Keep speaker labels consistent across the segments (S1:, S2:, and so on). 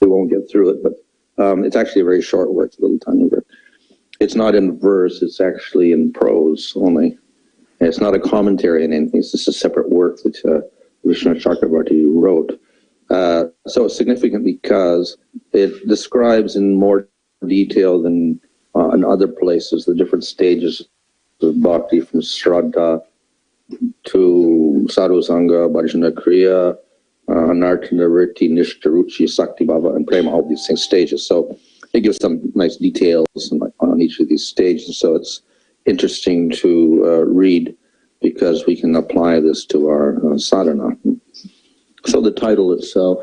S1: we won't get through it, but it's actually a very short work, a little tiny work. It's not in verse, it's actually in prose only. And it's not a commentary on anything, it's just a separate work that Vishnu Chakravarti wrote. So it's significant because it describes in more detail than in other places the different stages of bhakti, from Shraddha to Sadhu Sangha, Bhajana, Kriya, Anartha, Nivritti, Nishta, Ruchi, Sakti Bhava, and Prema, all these same stages. So it gives some nice details on each of these stages. So it's interesting to read because we can apply this to our sadhana. So the title itself,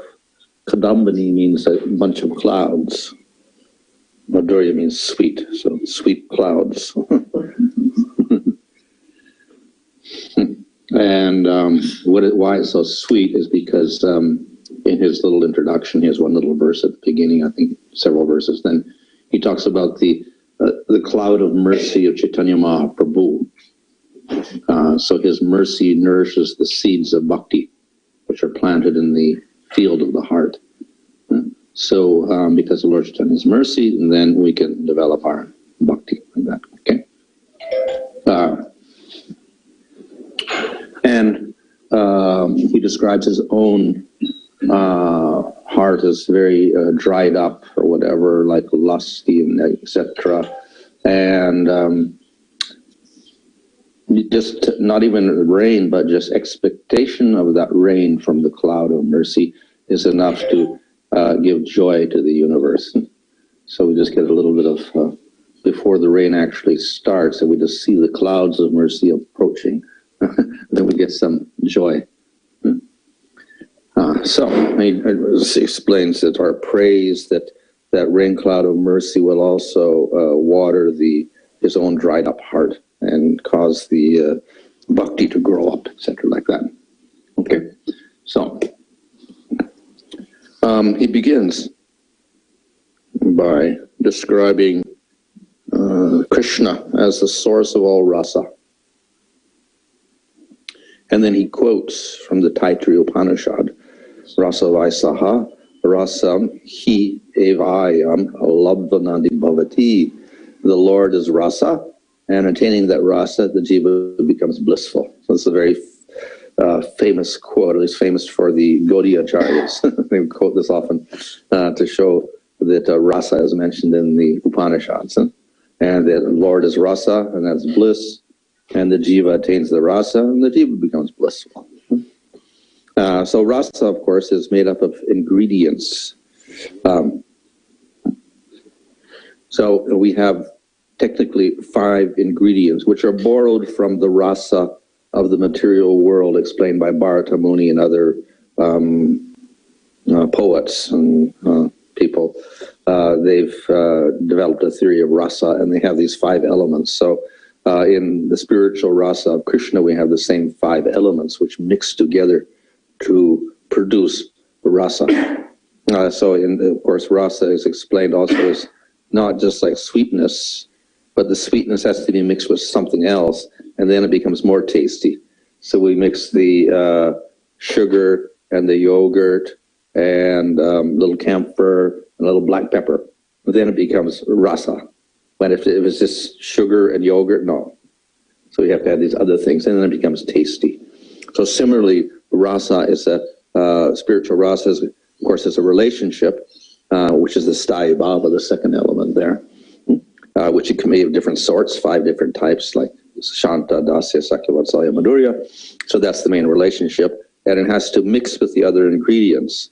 S1: Kadambini, means a bunch of clouds. Madhurya means sweet, so sweet clouds. And why it's so sweet is because in his little introduction, he has one little verse at the beginning, I think several verses, then he talks about the cloud of mercy of Chaitanya Mahaprabhu. So his mercy nourishes the seeds of bhakti, which are planted in the field of the heart. So because of Lord Chaitanya's mercy, and then we can develop our bhakti like that, okay? And he describes his own heart as very dried up or whatever, like lusty and etc. And just not even rain, but just expectation of that rain from the cloud of mercy is enough to give joy to the universe. So we just get a little bit of, before the rain actually starts, and we just see the clouds of mercy approaching, then we get some joy. So he explains that our praise, that rain cloud of mercy will also water his own dried up heart and cause the bhakti to grow up, etc., like that. Okay, so he begins by describing Krishna as the source of all rasa. And then he quotes from the Taittiriya Upanishad, Rasa Vaisaha, Rasam Hi Evayam Labdhanandi Bhavati. The Lord is rasa, and attaining that rasa, the jiva becomes blissful. So it's a very famous quote, at least famous for the Gaudiya Acharyas. They quote this often to show that rasa is mentioned in the Upanishads. And the Lord is rasa, and that's bliss. And the jiva attains the rasa, and the jiva becomes blissful. So rasa, of course, is made up of ingredients. So we have technically 5 ingredients, which are borrowed from the rasa of the material world, explained by Bharata Muni and other poets and people. They've developed a theory of rasa, and they have these 5 elements. So in the spiritual rasa of Krishna, we have the same 5 elements which mix together to produce rasa. So of course, rasa is explained also as not just like sweetness, but the sweetness has to be mixed with something else, and then it becomes more tasty. So we mix the sugar and the yogurt and little camphor and a little black pepper, and then it becomes rasa. But if it's just sugar and yogurt, no. So we have to add these other things, and then it becomes tasty. So similarly, rasa is spiritual rasa, of course, is a relationship, which is the sthayi bhava, the second element there, which it can be of different sorts, 5 different types, like Shanta, Dasya, Sakya, Vatsalya, Madhurya. So that's the main relationship, and it has to mix with the other ingredients,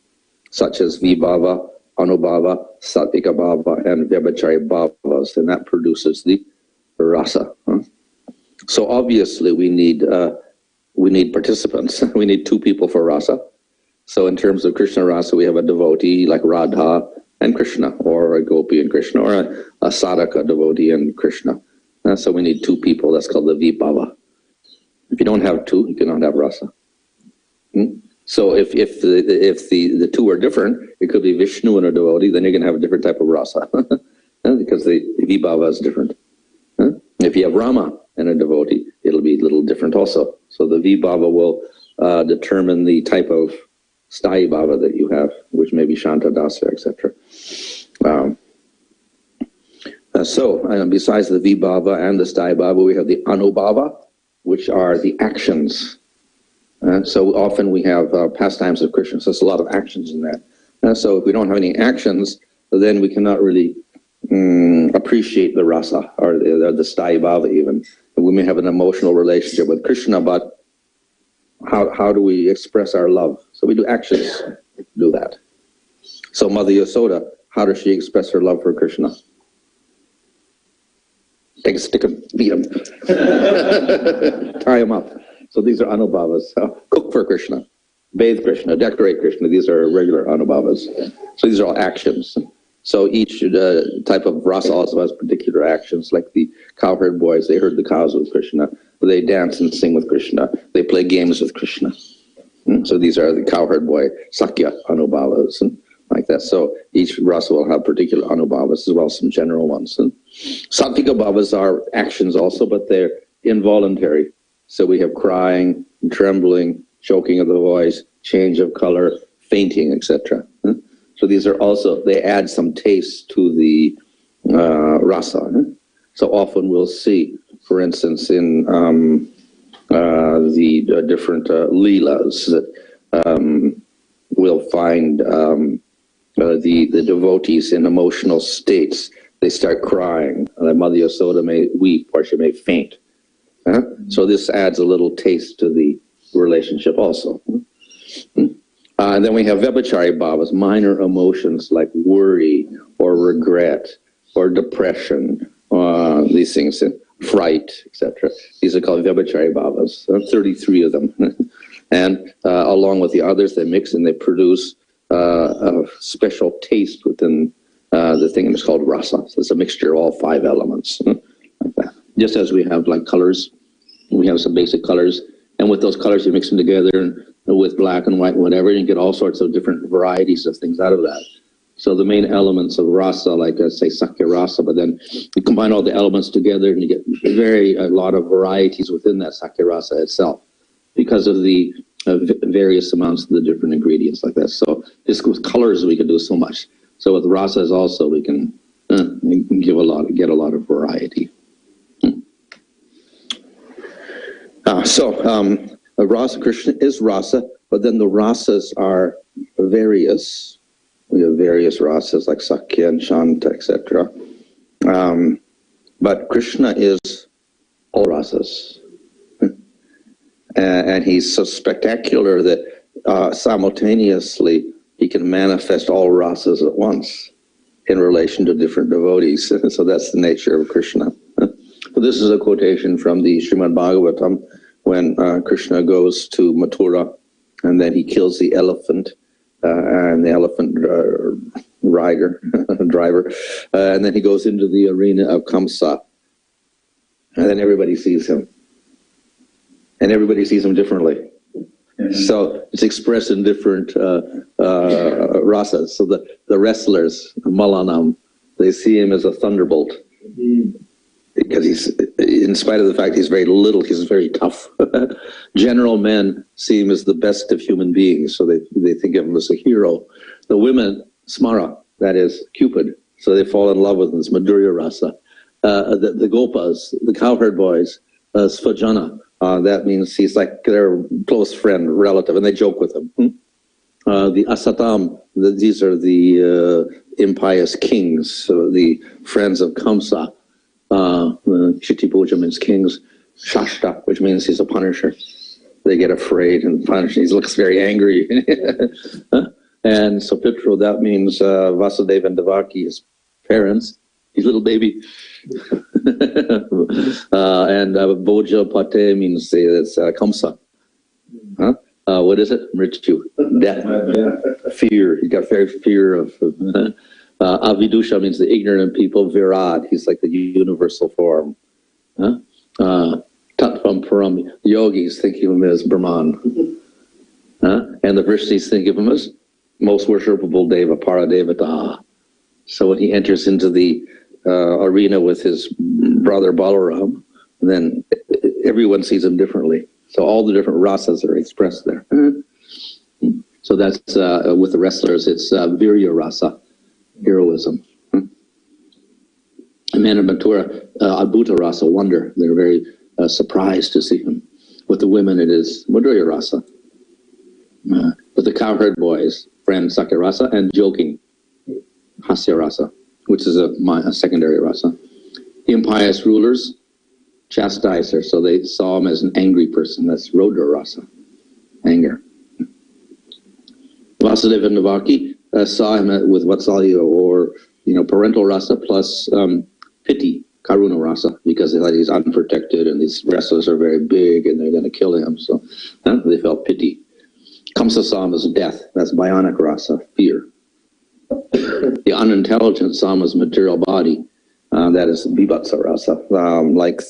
S1: such as vibhava, anubhava, satvika bhava, and vyabhachari bhavas, and that produces the rasa. So obviously we need participants. We need 2 people for rasa. So in terms of Krishna rasa, we have a devotee like Radha and Krishna, or a gopi and Krishna, or a sadhaka devotee and Krishna. So we need 2 people. That's called the vibhava. If you don't have 2, you cannot have rasa. So if the 2 are different, it could be Vishnu and a devotee, then you're going to have a different type of rasa because the vibhava is different. If you have Rama and a devotee, it'll be a little different also. So the vibhava will determine the type of Sthayi Bhava that you have, which may be Shanta Dasa, etc. Besides the Vibhava and the Sthayi Bhava, we have the Anubhava, which are the actions. So often we have pastimes of Krishna, so there's a lot of actions in that. So if we don't have any actions, then we cannot really appreciate the rasa, or the Sthayi Bhava even. We may have an emotional relationship with Krishna, but how do we express our love? So we do actions to do that. So Mother Yasoda, how does she express her love for Krishna? Take a stick and beat him. Tie him up. So these are anubhavas. Cook for Krishna, bathe Krishna, decorate Krishna. These are regular anubhavas. So these are all actions. So each type of rasa also has particular actions, like the cowherd boys. They herd the cows with Krishna. They dance and sing with Krishna. They play games with Krishna. So these are the cowherd boy, Sakya anubhavas, and like that. So each rasa will have particular anubhavas as well as some general ones. And Sattvika bhavas are actions also, but they're involuntary. So we have crying, trembling, choking of the voice, change of color, fainting, etc. So these are also, they add some taste to the rasa. So often we'll see, for instance, in the different leelas that we'll find the devotees in emotional states. They start crying. Mother Yasoda may weep or she may faint. So this adds a little taste to the relationship also. And then we have Vyabhachari bhavas, minor emotions like worry or regret or depression, these things, fright, etc. These are called Vyabhachari bhavas. There are 33 of them. And along with the others, they mix and they produce a special taste within the thing, and it's called rasa. So it's a mixture of all 5 elements. Like that. Just as we have like colors, we have some basic colors, and with those colors you mix them together and with black and white and whatever, and you get all sorts of different varieties of things out of that. So the main elements of rasa, like say Sakya rasa, but then you combine all the elements together and you get a lot of varieties within that Sakya rasa itself because of the various amounts of the different ingredients like that. So just with colors we can do so much. So with rasas also we can get a lot of variety. Rasa Krishna is rasa, but then the rasas are various. We have various rasas like Sakya and Shanta, etc. But Krishna is all rasas. And he's so spectacular that simultaneously he can manifest all rasas at once in relation to different devotees. So that's the nature of Krishna. So this is a quotation from the Srimad Bhagavatam when Krishna goes to Mathura and then he kills the elephant and the elephant driver, and then he goes into the arena of Kamsa, and then everybody sees him. And everybody sees him differently. So it's expressed in different rasas. So the wrestlers, Malanam, they see him as a thunderbolt. Because he's, in spite of the fact he's very little, he's very tough. General men see him as the best of human beings, so they think of him as a hero. The women, Smara, that is Cupid, so they fall in love with him, it's Madhurya Rasa. The Gopas, the cowherd boys, Svajana, that means he's like their close friend, relative, and they joke with him. The Asatam, these are the impious kings, so the friends of Kamsa. Shitipuja means kings. Shashta, which means he's a punisher. They get afraid and punish. He looks very angry. And so Pitru, that means Vasudeva and Devaki, his parents, his little baby. And Boja Pate means it's Kamsa. What is it? Mrityu. Death. Fear. He's got very fear of... Avidusha means the ignorant people. Virat, he's like the universal form. Tattvam Param, yogis think of him as Brahman. And the Vrishnis think of him as most worshipable Deva, Paradevata. So when he enters into the arena with his brother Balaram, then everyone sees him differently. So all the different rasas are expressed there. So that's with the wrestlers, it's Virya Rasa, heroism. And then in Mathura, Adbhuta Rasa, wonder. They're very surprised to see him. With the women, it is Madhurya Rasa. With the cowherd boys, friend Sakya Rasa, and joking, Hasya Rasa, which is a secondary rasa. The impious rulers, chastiser, so they saw him as an angry person. That's Rodra Rasa, anger. Vasudeva and Devaki saw him with Vatsalya, or parental rasa plus pity, Karuna Rasa, because they thought he's unprotected and these wrestlers are very big and they're going to kill him. So they felt pity. Kamsa saw him as death. That's Bhayanak Rasa, fear. The unintelligent saw him as material body. That is Bibhatsa Rasa. Like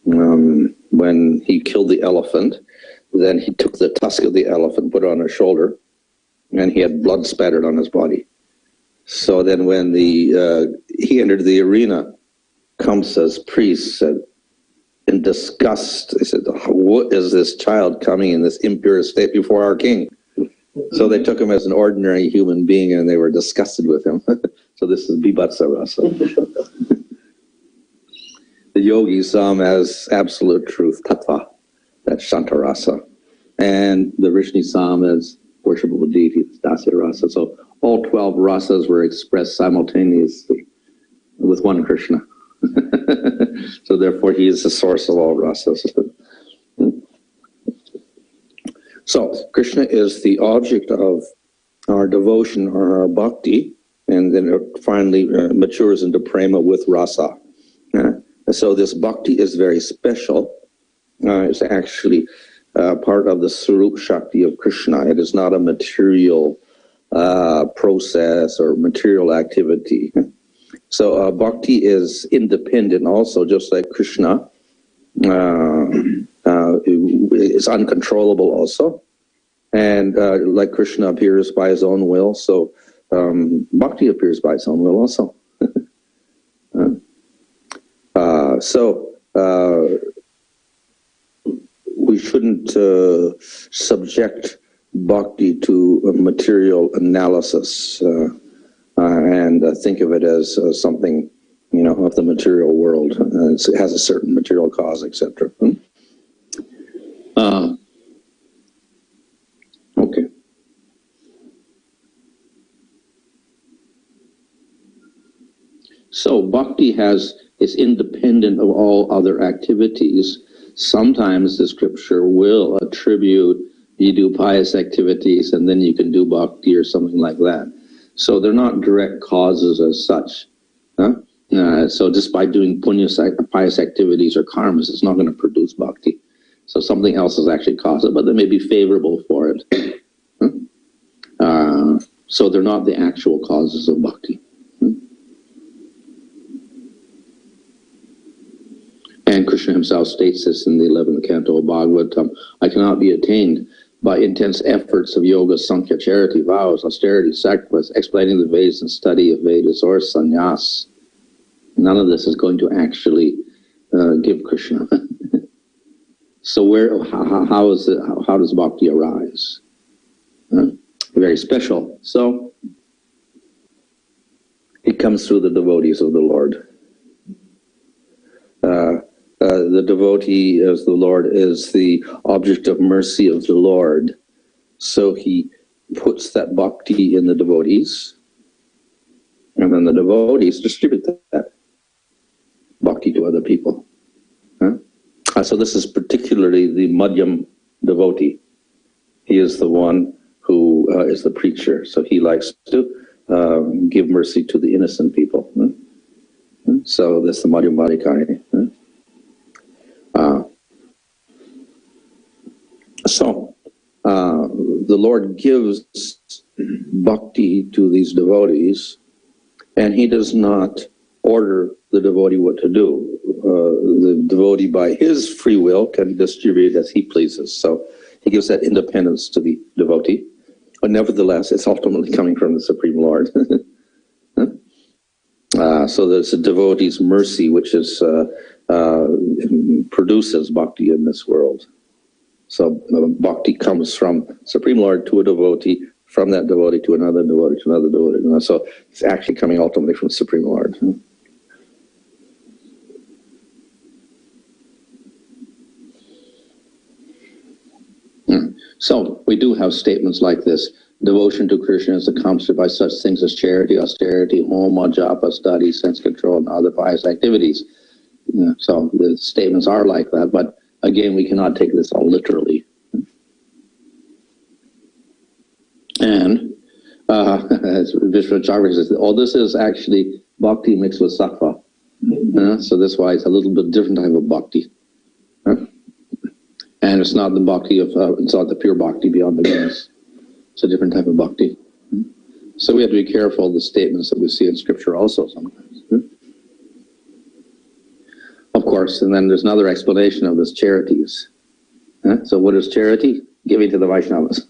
S1: when he killed the elephant, then he took the tusk of the elephant, put it on his shoulder, and he had blood spattered on his body. So then when he entered the arena, Kamsa's priest said, in disgust, they said, what is this child coming in this impure state before our king? So they took him as an ordinary human being and they were disgusted with him. So this is Bibhatsa Rasa. The yogis saw him as absolute truth, tattva, that's Shanta Rasa. And the Rishni saw him as worshipable deity, Dasya Rasa. So all 12 rasas were expressed simultaneously with one Krishna. So therefore he is the source of all rasas. So Krishna is the object of our devotion or our bhakti, and then it finally matures into prema with rasa. So this bhakti is very special. It's actually part of the Sarup Shakti of Krishna. It is not a material process or material activity. So bhakti is independent also, just like Krishna. Is uncontrollable also. And like Krishna appears by his own will, so bhakti appears by its own will also. We shouldn't subject bhakti to a material analysis and think of it as something, of the material world. It has a certain material cause, etc. Okay. So bhakti is independent of all other activities. Sometimes the scripture will attribute, you do pious activities and then you can do bhakti or something like that. So they're not direct causes as such. So just by doing pious activities or karmas, it's not going to produce bhakti. So something else has actually caused it, but they may be favorable for it. So they're not the actual causes of bhakti. And Krishna himself states this in the 11th canto of Bhagavatam, I cannot be attained by intense efforts of yoga, sankhya, charity, vows, austerity, sacrifice, explaining the Vedas and study of Vedas or sannyas. None of this is going to actually give Krishna. So how does bhakti arise? Very special. So it comes through the devotees of the Lord. The devotee as the Lord is the object of mercy of the Lord. So he puts that bhakti in the devotees, and then the devotees distribute that bhakti to other people. So this is particularly the Madhyam devotee. He is the one who is the preacher. So he likes to give mercy to the innocent people. So that's the Madhyam ADHIKARI. The Lord gives bhakti to these devotees, and he does not order the devotee what to do. The devotee, by his free will, can distribute as he pleases. So he gives that independence to the devotee. But nevertheless, it's ultimately coming from the Supreme Lord. So there's a devotee's mercy, which is produces bhakti in this world. So bhakti comes from Supreme Lord to a devotee, from that devotee to another devotee to another devotee. So it's actually coming ultimately from the Supreme Lord. So we do have statements like this. Devotion to Krishna is accomplished by such things as charity, austerity, homa, japa, study, sense control, and other pious activities. So the statements are like that, but again, we cannot take this all literally. And as Vishwacharya says, all this is actually bhakti mixed with sattva. So that's why it's a little bit different type of bhakti. And it's not the bhakti of, it's not the pure bhakti beyond the limits. It's a different type of bhakti. So we have to be careful of the statements that we see in scripture also sometimes. Of course, and then there's another explanation of this charities. So what is charity? Giving to the Vaishnavas,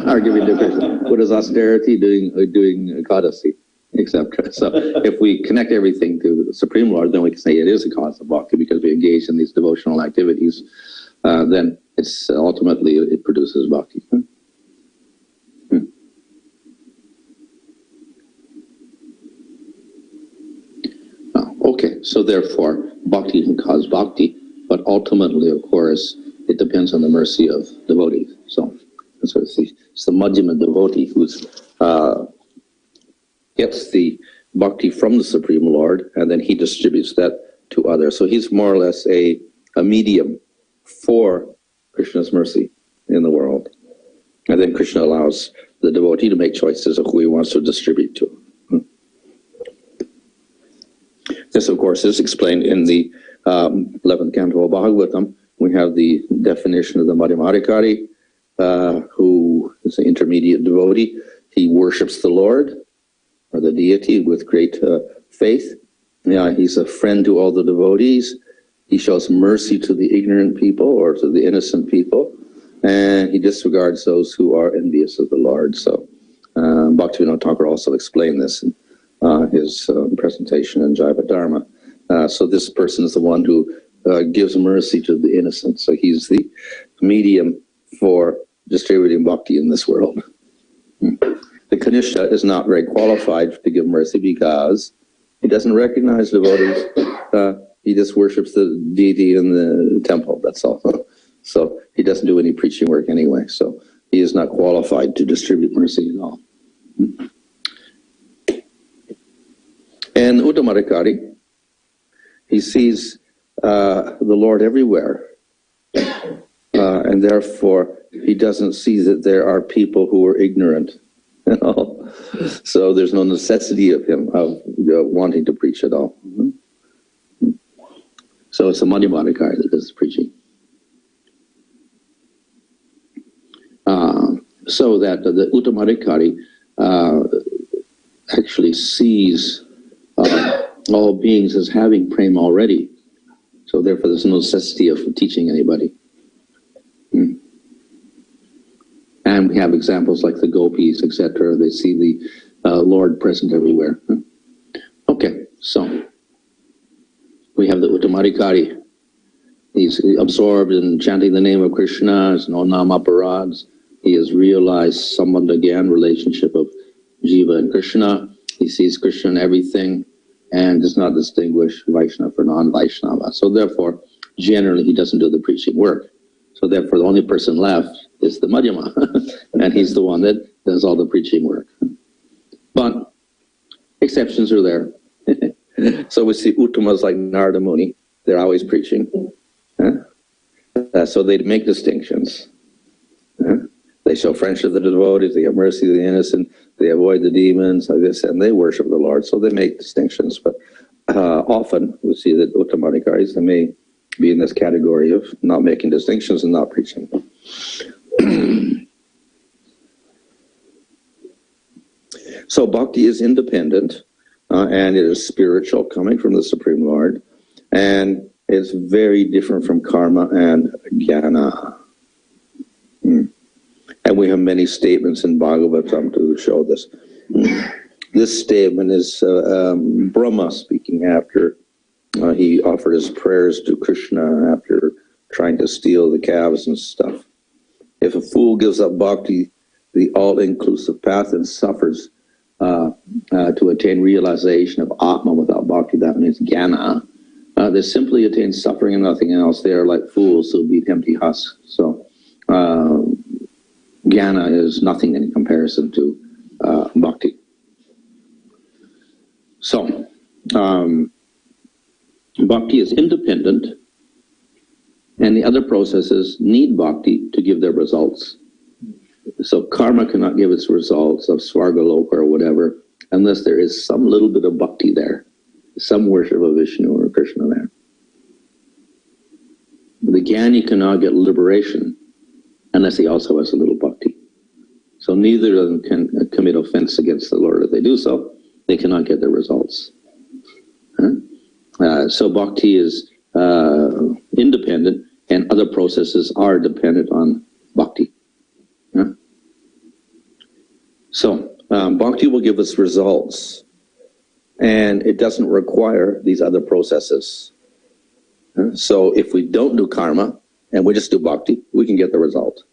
S1: or giving to Krishna. What is austerity? Doing Ekadasi, etc. So if we connect everything to the Supreme Lord, then we can say it is a cause of bhakti because we engage in these devotional activities. Then it's ultimately it produces bhakti. Okay, so therefore, bhakti can cause bhakti, but ultimately, of course, it depends on the mercy of devotees. So it's the Madhyama devotee who gets the bhakti from the Supreme Lord, and then he distributes that to others. So he's more or less a medium for Krishna's mercy in the world. And then Krishna allows the devotee to make choices of who he wants to distribute to. This, of course, is explained in the 11th canto of Bhagavatam. We have the definition of the Madhyamadhikari, who is an intermediate devotee. He worships the Lord, or the deity, with great faith. He's a friend to all the devotees. He shows mercy to the ignorant people, or to the innocent people, and he disregards those who are envious of the Lord. So Bhaktivinoda Thakur also explained this in his presentation in Jaiva Dharma. So this person is the one who gives mercy to the innocent. So he's the medium for distributing bhakti in this world. The Kanishta is not very qualified to give mercy because he doesn't recognize devotees. He just worships the deity in the temple, that's all. So he doesn't do any preaching work anyway. So he is not qualified to distribute mercy at all. And Uttamadhikari, he sees the Lord everywhere. And therefore, he doesn't see that there are people who are ignorant. So there's no necessity of him wanting to preach at all. So it's a Madhyamadhikari that does preaching. So that the Uttamadhikari actually sees all beings as having prema already. So therefore there's no necessity of teaching anybody. And we have examples like the gopis, etc. They see the Lord present everywhere. Okay, so we have the Uttamadhikari. He's absorbed in chanting the name of Krishna. There's no nama-aparads. He has realized Sambandha-gyan, relationship of Jiva and Krishna. He sees Krishna in everything and does not distinguish Vaishnava for non-Vaishnava. So therefore, generally, he doesn't do the preaching work. So therefore, the only person left is the Madhyama, and he's the one that does all the preaching work. But exceptions are there. So we see Uttamas like Narada Muni. They're always preaching. So they make distinctions. They show friendship to the devotees, they have mercy to the innocent, they avoid the demons, like this, and they worship the Lord. So they make distinctions. But often we see that Uttamadhikaris, they may be in this category of not making distinctions and not preaching. So bhakti is independent, and it is spiritual, coming from the Supreme Lord, and it's very different from karma and jnana. And we have many statements in Bhagavatam to show this. This statement is Brahma speaking after he offered his prayers to Krishna after trying to steal the calves and stuff. If a fool gives up bhakti, the all-inclusive path, and suffers to attain realization of Atma without bhakti, that means jnana, they simply attain suffering and nothing else. They are like fools who beat empty husks. So jnana is nothing in comparison to bhakti. So bhakti is independent, and the other processes need bhakti to give their results. So karma cannot give its results of Svargaloka or whatever unless there is some little bit of bhakti there, some worship of Vishnu or Krishna there. The Jnani cannot get liberation unless he also has a little bhakti. So neither of them can commit offense against the Lord. If they do so, they cannot get their results. So bhakti is independent, and other processes are dependent on bhakti. So bhakti will give us results, and it doesn't require these other processes. So if we don't do karma and we just do bhakti, we can get the result.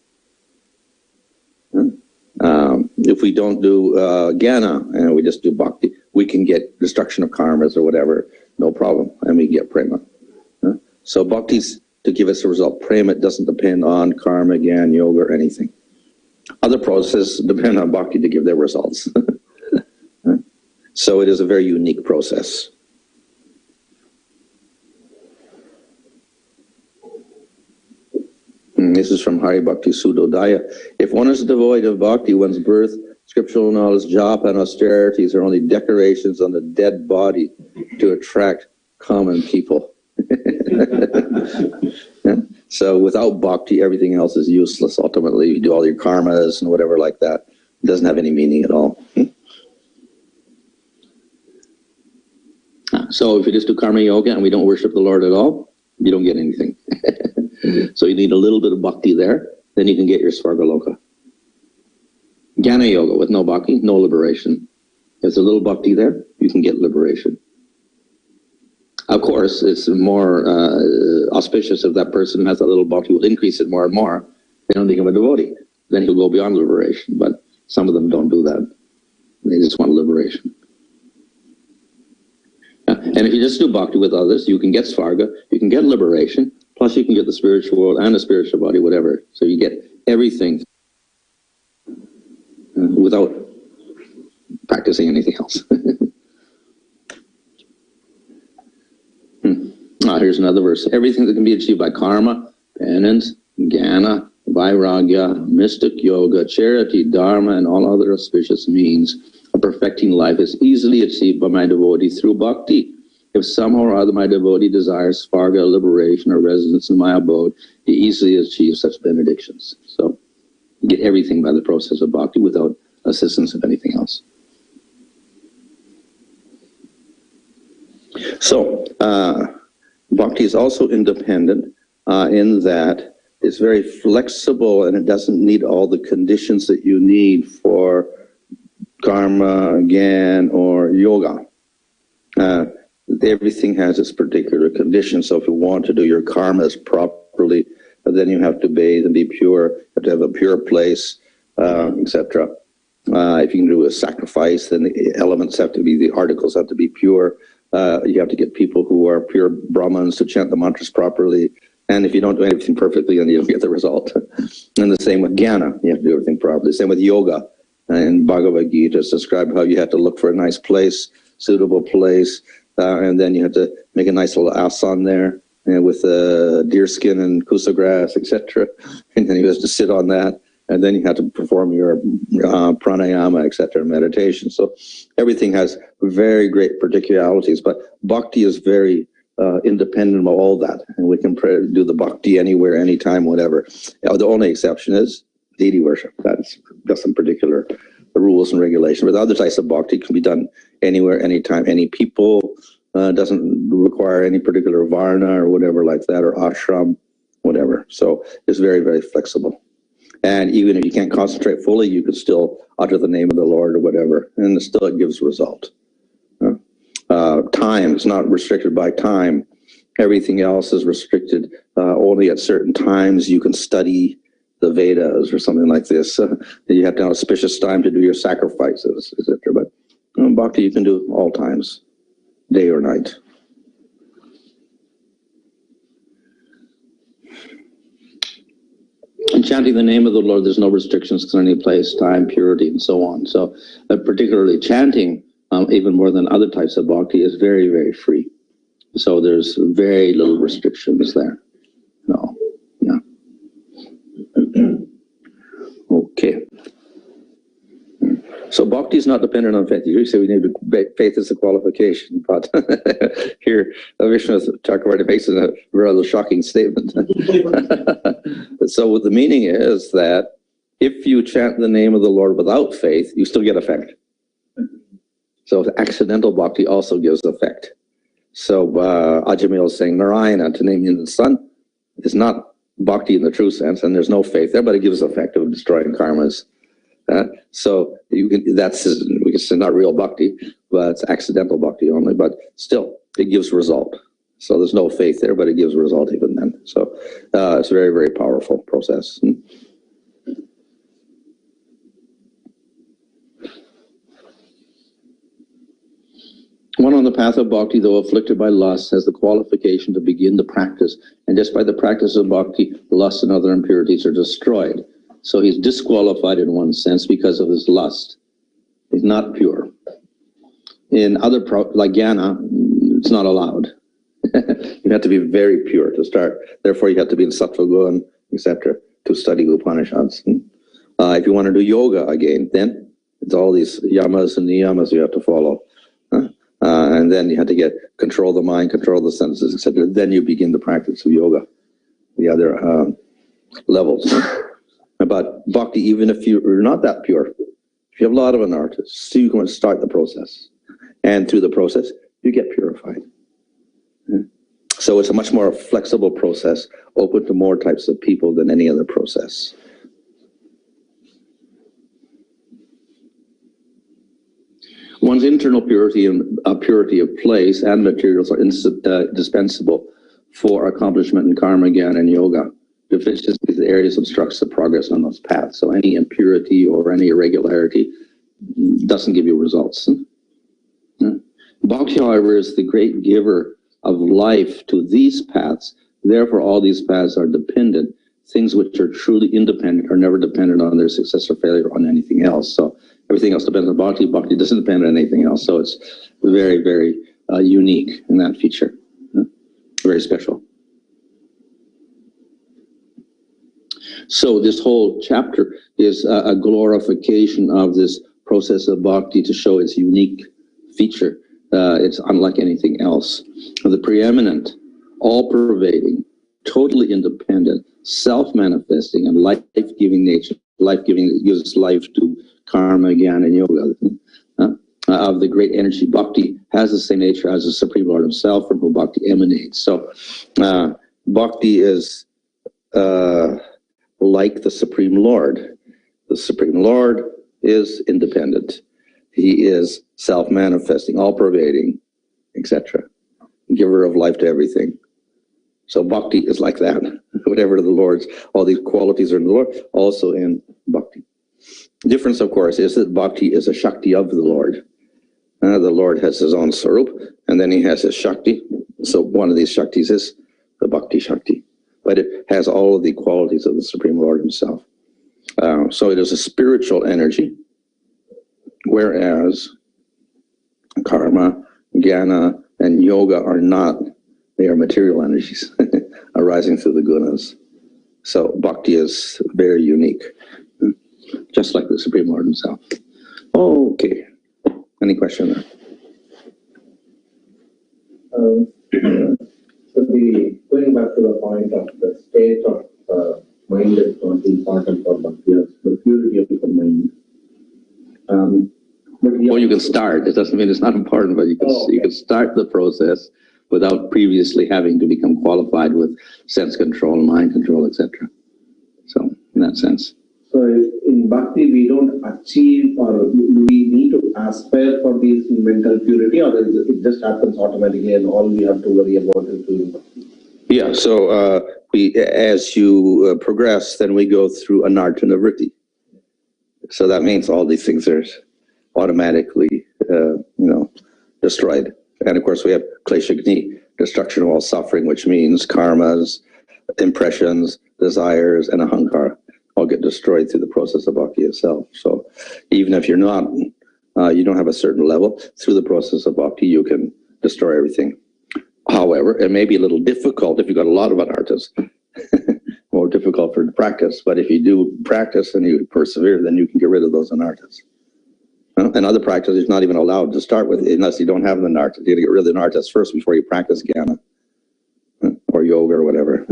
S1: If we don't do jnana and we just do bhakti, we can get destruction of karmas or whatever, no problem, and we get prema. So bhakti's to give us a result. Prema doesn't depend on karma, jnana, yoga, or anything. Other processes depend on bhakti to give their results. So it is a very unique process. This is from Hari Bhakti Sudodaya. If one is devoid of bhakti, one's birth, scriptural knowledge, japa, and austerities are only decorations on the dead body to attract common people. So without bhakti, everything else is useless. Ultimately, you do all your karmas and whatever like that. It doesn't have any meaning at all. So if you just do karma yoga and we don't worship the Lord at all, you don't get anything. So you need a little bit of bhakti there, then you can get your Svargaloka. Jnana yoga with no bhakti, no liberation. There's a little bhakti there, you can get liberation. Of course, it's more auspicious if that person has a little bhakti, will increase it more and more. They don't become a devotee. Then he'll go beyond liberation. But some of them don't do that. They just want liberation. And if you just do bhakti with others, you can get svarga, you can get liberation, plus you can get the spiritual world and the spiritual body, whatever. So you get everything without practicing anything else. Here's another verse. Everything that can be achieved by karma, penance, jnana, vairagya, mystic yoga, charity, dharma, and all other auspicious means of perfecting life is easily achieved by my devotee through bhakti. If somehow or other my devotee desires svarga, liberation, or residence in my abode, he easily achieves such benedictions. So you get everything by the process of bhakti without assistance of anything else. So bhakti is also independent in that it's very flexible and it doesn't need all the conditions that you need for karma, jnana, or yoga. Everything has its particular conditions. So if you want to do your karmas properly, then you have to bathe and be pure. You have to have a pure place, etc. If you can do a sacrifice, then the elements have to be, the articles have to be pure. You have to get people who are pure Brahmins to chant the mantras properly. And if you don't do anything perfectly, then you don't get the result. And the same with jnana. You have to do everything properly. Same with yoga. In Bhagavad Gita, it's described how you have to look for a nice place, suitable place, and then you have to make a nice little asan there with deer skin and kusa grass, etc. And then you have to sit on that. And then you have to perform your pranayama, etc., meditation. So everything has very great particularities, but bhakti is very independent of all that. And we can do the bhakti anywhere, anytime, whatever. The only exception is deity worship. That's some particular rules and regulations. But other types of bhakti can be done anywhere, anytime, any people. Doesn't require any particular varna or whatever like that, or ashram, whatever. So it's very, very flexible. And even if you can't concentrate fully, you could still utter the name of the Lord or whatever, and still it gives result. Time is not restricted by time. Everything else is restricted only at certain times. You can study the Vedas or something like this. You have to have an auspicious time to do your sacrifices, etc. But bhakti you can do all times, day or night. In chanting the name of the Lord, there's no restrictions concerning place, time, purity, and so on. So particularly chanting, even more than other types of bhakti, is very, very free. So there's very little restrictions there. No, yeah. Okay. So bhakti is not dependent on faith. You usually say we need faith as a qualification, but here Vishnu Chakravarti makes a rather shocking statement. So what the meaning is that if you chant the name of the Lord without faith, you still get effect. So accidental bhakti also gives effect. So Ajamil is saying Narayana, to name in the sun, is not bhakti in the true sense, and there's no faith there, but it gives effect of destroying karmas. So you can, we can say not real bhakti, but it's accidental bhakti only, but still it gives result. So there's no faith there, but it gives result even then. So it's a very, very powerful process. One on the path of bhakti, though afflicted by lust, has the qualification to begin the practice, and just by the practice of bhakti, lust and other impurities are destroyed. So he's disqualified in one sense because of his lust. He's not pure. In other, like jnana, it's not allowed. You have to be very pure to start. Therefore, you have to be in sattva gun, etc., to study Upanishads. If you want to do yoga again, then it's all these yamas and niyamas you have to follow. And then you have to control the mind, control the senses, etc. Then you begin the practice of yoga, the other levels. But bhakti, even if you're not that pure, if you have a lot of anarthas, still you can start the process. And through the process, you get purified. So it's a much more flexible process, open to more types of people than any other process. One's internal purity and purity of place and materials are indispensable for accomplishment in karma, jnana, and yoga. Deficiencies in the areas obstructs the progress on those paths. So any impurity or any irregularity doesn't give you results. Bhakti, however, is the great giver of life to these paths. Therefore, all these paths are dependent. Things which are truly independent are never dependent on their success or failure on anything else. So everything else depends on bhakti. Bhakti doesn't depend on anything else. So it's very, very unique in that feature. Very special. So this whole chapter is a glorification of this process of bhakti to show its unique feature. It's unlike anything else. The preeminent, all-pervading, totally independent, self-manifesting, and life-giving nature, life-giving that gives life to karma, jnana, and yoga, of the great energy. Bhakti has the same nature as the Supreme Lord himself, from whom bhakti emanates. So bhakti is like the Supreme Lord. The Supreme Lord is independent. He is self-manifesting, all-pervading, etc. Giver of life to everything. So bhakti is like that. Whatever the Lord's, all these qualities are in the Lord, also in bhakti. The difference, of course, is that bhakti is a shakti of the Lord. The Lord has his own sarup, and then he has his shakti. So one of these shaktis is the bhakti shakti. But it has all of the qualities of the Supreme Lord himself. So it is a spiritual energy, whereas karma, jnana, and yoga are not. They are material energies arising through the gunas. So bhakti is very unique, just like the Supreme Lord himself. Okay. Any question there?
S2: So going back to the point of the state of mind is not important for bhakti, the purity of the mind.
S1: Well, you can start. It doesn't mean it's not important, but you can start the process without previously having to become qualified with sense control, mind control, etc. So, in that sense.
S2: So, in bhakti, we don't achieve, or we need to aspire for this mental purity, or it just happens automatically, and all we have to worry about is doing bhakti?
S1: Yeah. So, as you progress, then we go through anartha nivritti. So that means all these things are automatically, destroyed. And of course, we have kleshagni, destruction of all suffering, which means karmas, impressions, desires, and ahankara all get destroyed through the process of bhakti itself. So even if you're not, you don't have a certain level, through the process of bhakti, you can destroy everything. However, it may be a little difficult if you've got a lot of anarthas, more difficult for practice. But if you do practice and you persevere, then you can get rid of those anarthas. And other practice is not even allowed to start with unless you don't have the anarthas. You got to get rid of the anarthas first before you practice jnana or yoga or whatever.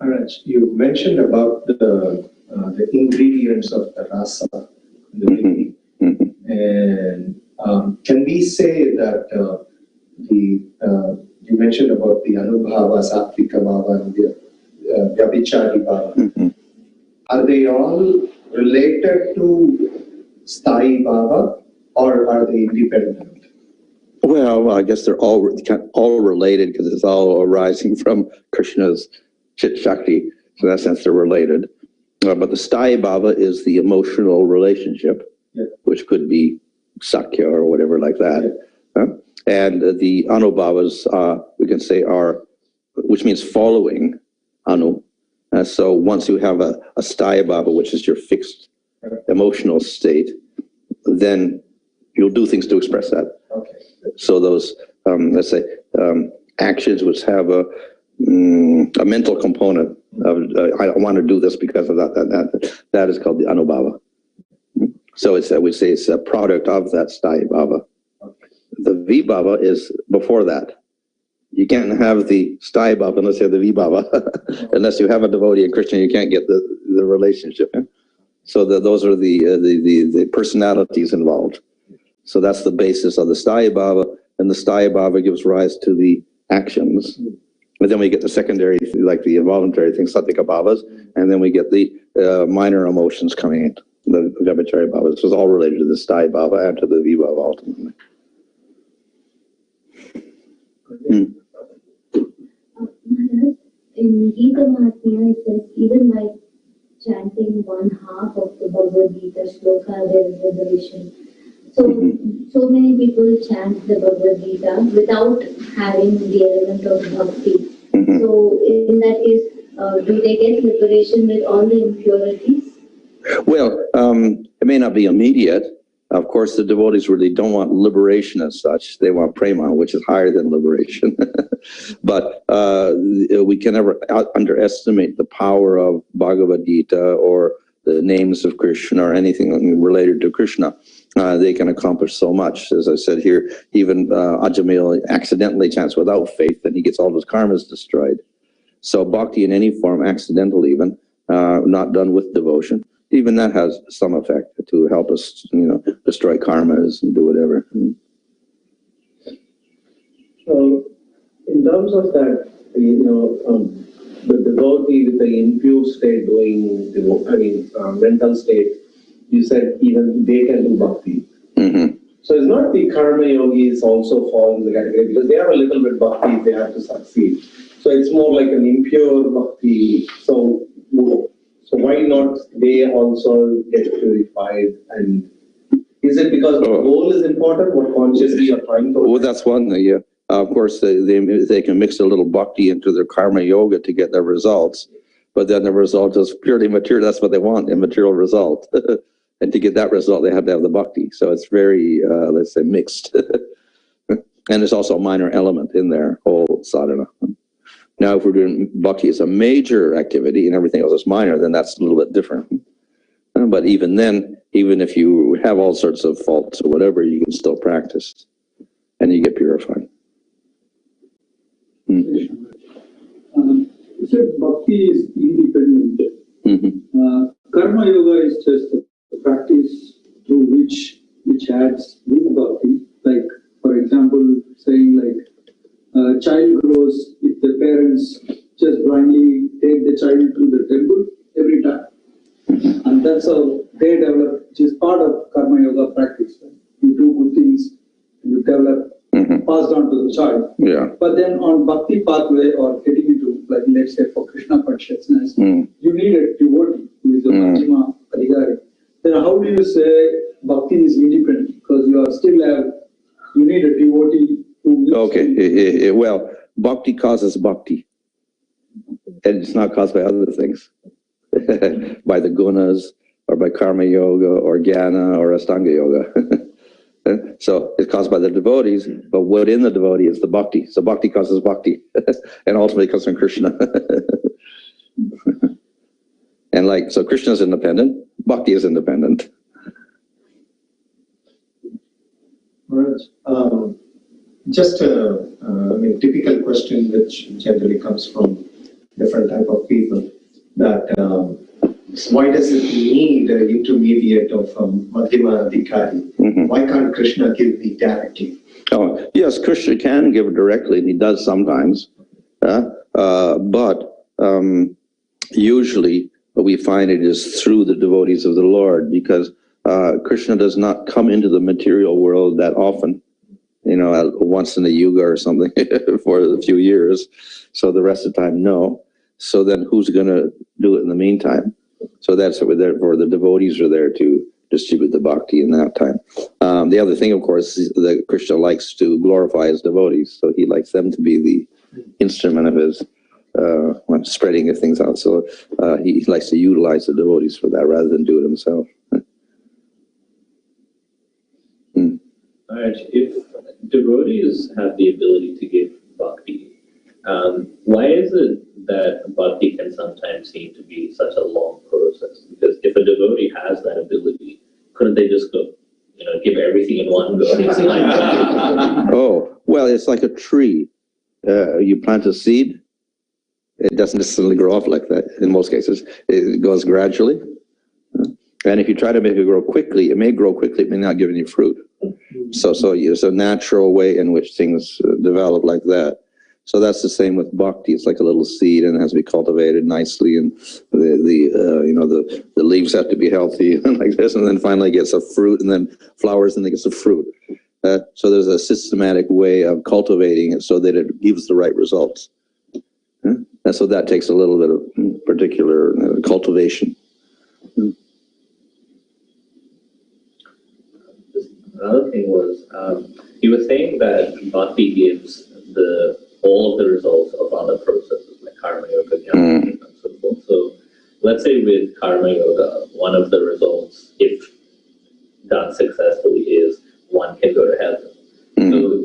S3: Maharaj, you mentioned about the ingredients of the rasa, and can we say that you mentioned about the anubhava, sattvika bhava, and the vyabhichari bhava. Are they all related to sthayi bhava, or are they independent?
S1: Well, I guess they're all related because it's all arising from Krishna's Chit Shakti. So in that sense, they're related. But the sthayi bhava is the emotional relationship, which could be sakya or whatever like that. And the anubhavas, we can say, are, which means following anu. So once you have a sthayi bhava, which is your fixed emotional state, then you'll do things to express that.
S3: Okay.
S1: So those, let's say, actions which have a mental component of, I want to do this because of that is called the anubhava. So it's, we say it's a product of that sthayi bhava. The vibhava is before that. You can't have the sthayi bhava unless you have the vibhava. Unless you have a devotee in Krishna, you can't get the relationship. So those are the personalities involved. So that's the basis of the sthayi bhava, and the sthayi bhava gives rise to the actions. But then we get the secondary, like the involuntary things, sattvika bhavas, and then we get the minor emotions coming in, the vyabhichari bhavas. This is all related to the sthayi bhava and to the vibhava ultimately.
S4: In Gita Mahatmya, it says even by chanting one half of the Bhagavad Gita shloka, there is liberation. So many people chant the Bhagavad Gita without having the element of bhakti. So in that case, do they get liberation with all the impurities? Well,
S1: it may not be immediate. Of course, the devotees really don't want liberation as such. They want prema, which is higher than liberation. But we can never underestimate the power of Bhagavad Gita or the names of Krishna or anything related to Krishna. They can accomplish so much. As I said here, even Ajamil accidentally chants without faith, and he gets all his karmas destroyed. So bhakti in any form, accidental even, not done with devotion, even that has some effect to help us, destroy karmas and do whatever.
S2: So, in terms of that, the devotee with the impure state doing, mental state, you said even they can do bhakti. So it's not the karma yogis also fall in the category because they have a little bit bhakti if they have to succeed. So it's more like an impure bhakti. So why not they also get purified? And is it because the goal is important, what consciously you're trying to?
S1: Well, that's one thing, yeah. Of course, they can mix a little bhakti into their karma yoga to get their results, but then the result is purely material. That's what they want, a material result. And to get that result, they have to have the bhakti. So it's very, let's say, mixed. And there's also a minor element in their whole sadhana. Now, if we're doing bhakti as a major activity and everything else is minor, then that's a little bit different. But even then, even if you have all sorts of faults or whatever, you can still practice and you get purified.
S5: You said bhakti is independent. Karma yoga is just a practice through which adds with bhakti. Like, for example, saying like a child grows if the parents just blindly take the child to the temple every time. And that's how they develop, which is part of karma yoga practice. Right? You do good things, you develop, passed on to the child.
S1: Yeah.
S5: But then on bhakti need a devotee who is a MADHYAMA ADHIKARI, then how do you say bhakti is independent? Because you need a devotee who needs
S1: Okay, well, bhakti causes bhakti. And it's not caused by other things. By the gunas, or by karma yoga, or jnana, or ashtanga yoga. So it's caused by the devotees, but within the devotee is the bhakti. So bhakti causes bhakti, and ultimately comes from Krishna. And so Krishna is independent, bhakti is independent.
S3: Just a typical question which generally comes from different type of people, that why does it need an intermediate of Madhyama ADHIKARI? Why can't Krishna give me directly?
S1: Oh, yes, Krishna can give directly, and he does sometimes. But usually we find it is through the devotees of the Lord, because Krishna does not come into the material world that often, once in a yuga or something for a few years. So the rest of the time, no. So then who's going to do it in the meantime? So that's what we're there for. The devotees are there to distribute the bhakti in that time. The other thing, of course, is that Krishna likes to glorify his devotees. So he likes them to be the instrument of his spreading his things out. So he likes to utilize the devotees for that rather than do it himself.
S6: All right. If devotees have the ability to give bhakti, why is it that bhakti can sometimes seem to be such a long process? Because if a devotee has that ability, couldn't they just go, give everything in one go?
S1: Oh, well, it's like a tree. You plant a seed, it doesn't necessarily grow up like that in most cases. It goes gradually. And if you try to make it grow quickly, it may grow quickly, it may not give any fruit. So it's a natural way in which things develop like that. So that's the same with bhakti. It's like a little seed, and it has to be cultivated nicely, and the leaves have to be healthy and like this, and then finally it gets a fruit, and then flowers, and it gets a fruit. So there's a systematic way of cultivating it so that it gives the right results. And so that takes a little bit of particular cultivation.
S6: Another thing was, he was saying that bhakti gives all of the results of other processes like karma yoga, jnana, and so forth. So let's say with karma yoga, one of the results, if done successfully, is one can go to heaven. So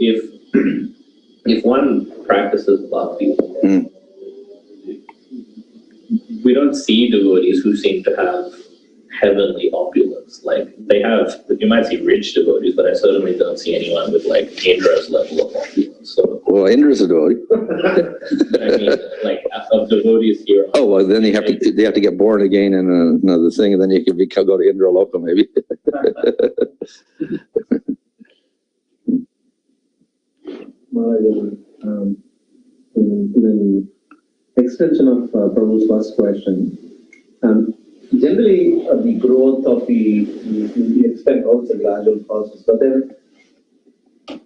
S6: if one practices bhakti, we don't see devotees who seem to have heavenly opulence. Like you might see rich devotees, but I certainly don't see anyone with like Indra's level of opulence. So,
S1: well, Indra's a devotee.
S6: I mean, like of devotees here.
S1: Oh, well, then they have to get born again and another thing, and then you can go to Indra Loka maybe.
S2: In extension of Prabhu's first question, generally the growth of we expect also a gradual process, but then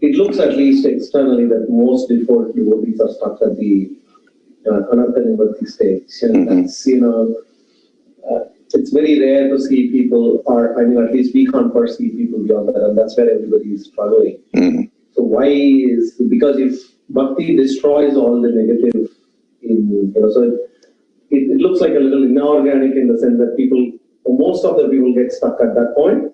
S2: it looks, at least externally, that most devotees are stuck at the anartha nivritti stage, and that's it's very rare to see people, or at least we can't perceive people beyond that, and that's where everybody is struggling. So why is, because if bhakti destroys all the negative so it looks like a little inorganic in the sense that most of the people get stuck at that point,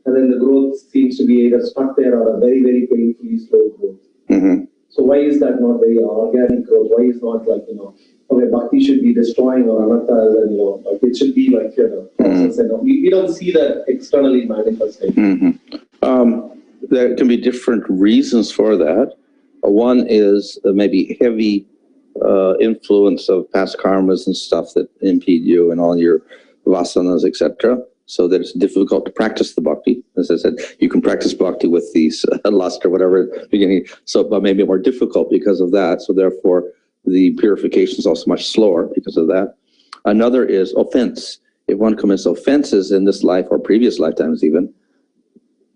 S2: and then the growth seems to be either stuck there or a very, very painfully slow growth. So why is that not very organic growth? Why is not like, okay, bhakti should be destroying or anarthas, and like it should be like process, and we don't see that externally manifesting.
S1: There can be different reasons for that. One is maybe heavy influence of past karmas and stuff that impede you and all your vasanas, etc., so that it's difficult to practice the bhakti. As I said, you can practice bhakti with these lust or whatever at the beginning, but maybe more difficult because of that. So therefore, the purification is also much slower because of that. Another is offense. If one commits offenses in this life or previous lifetimes even,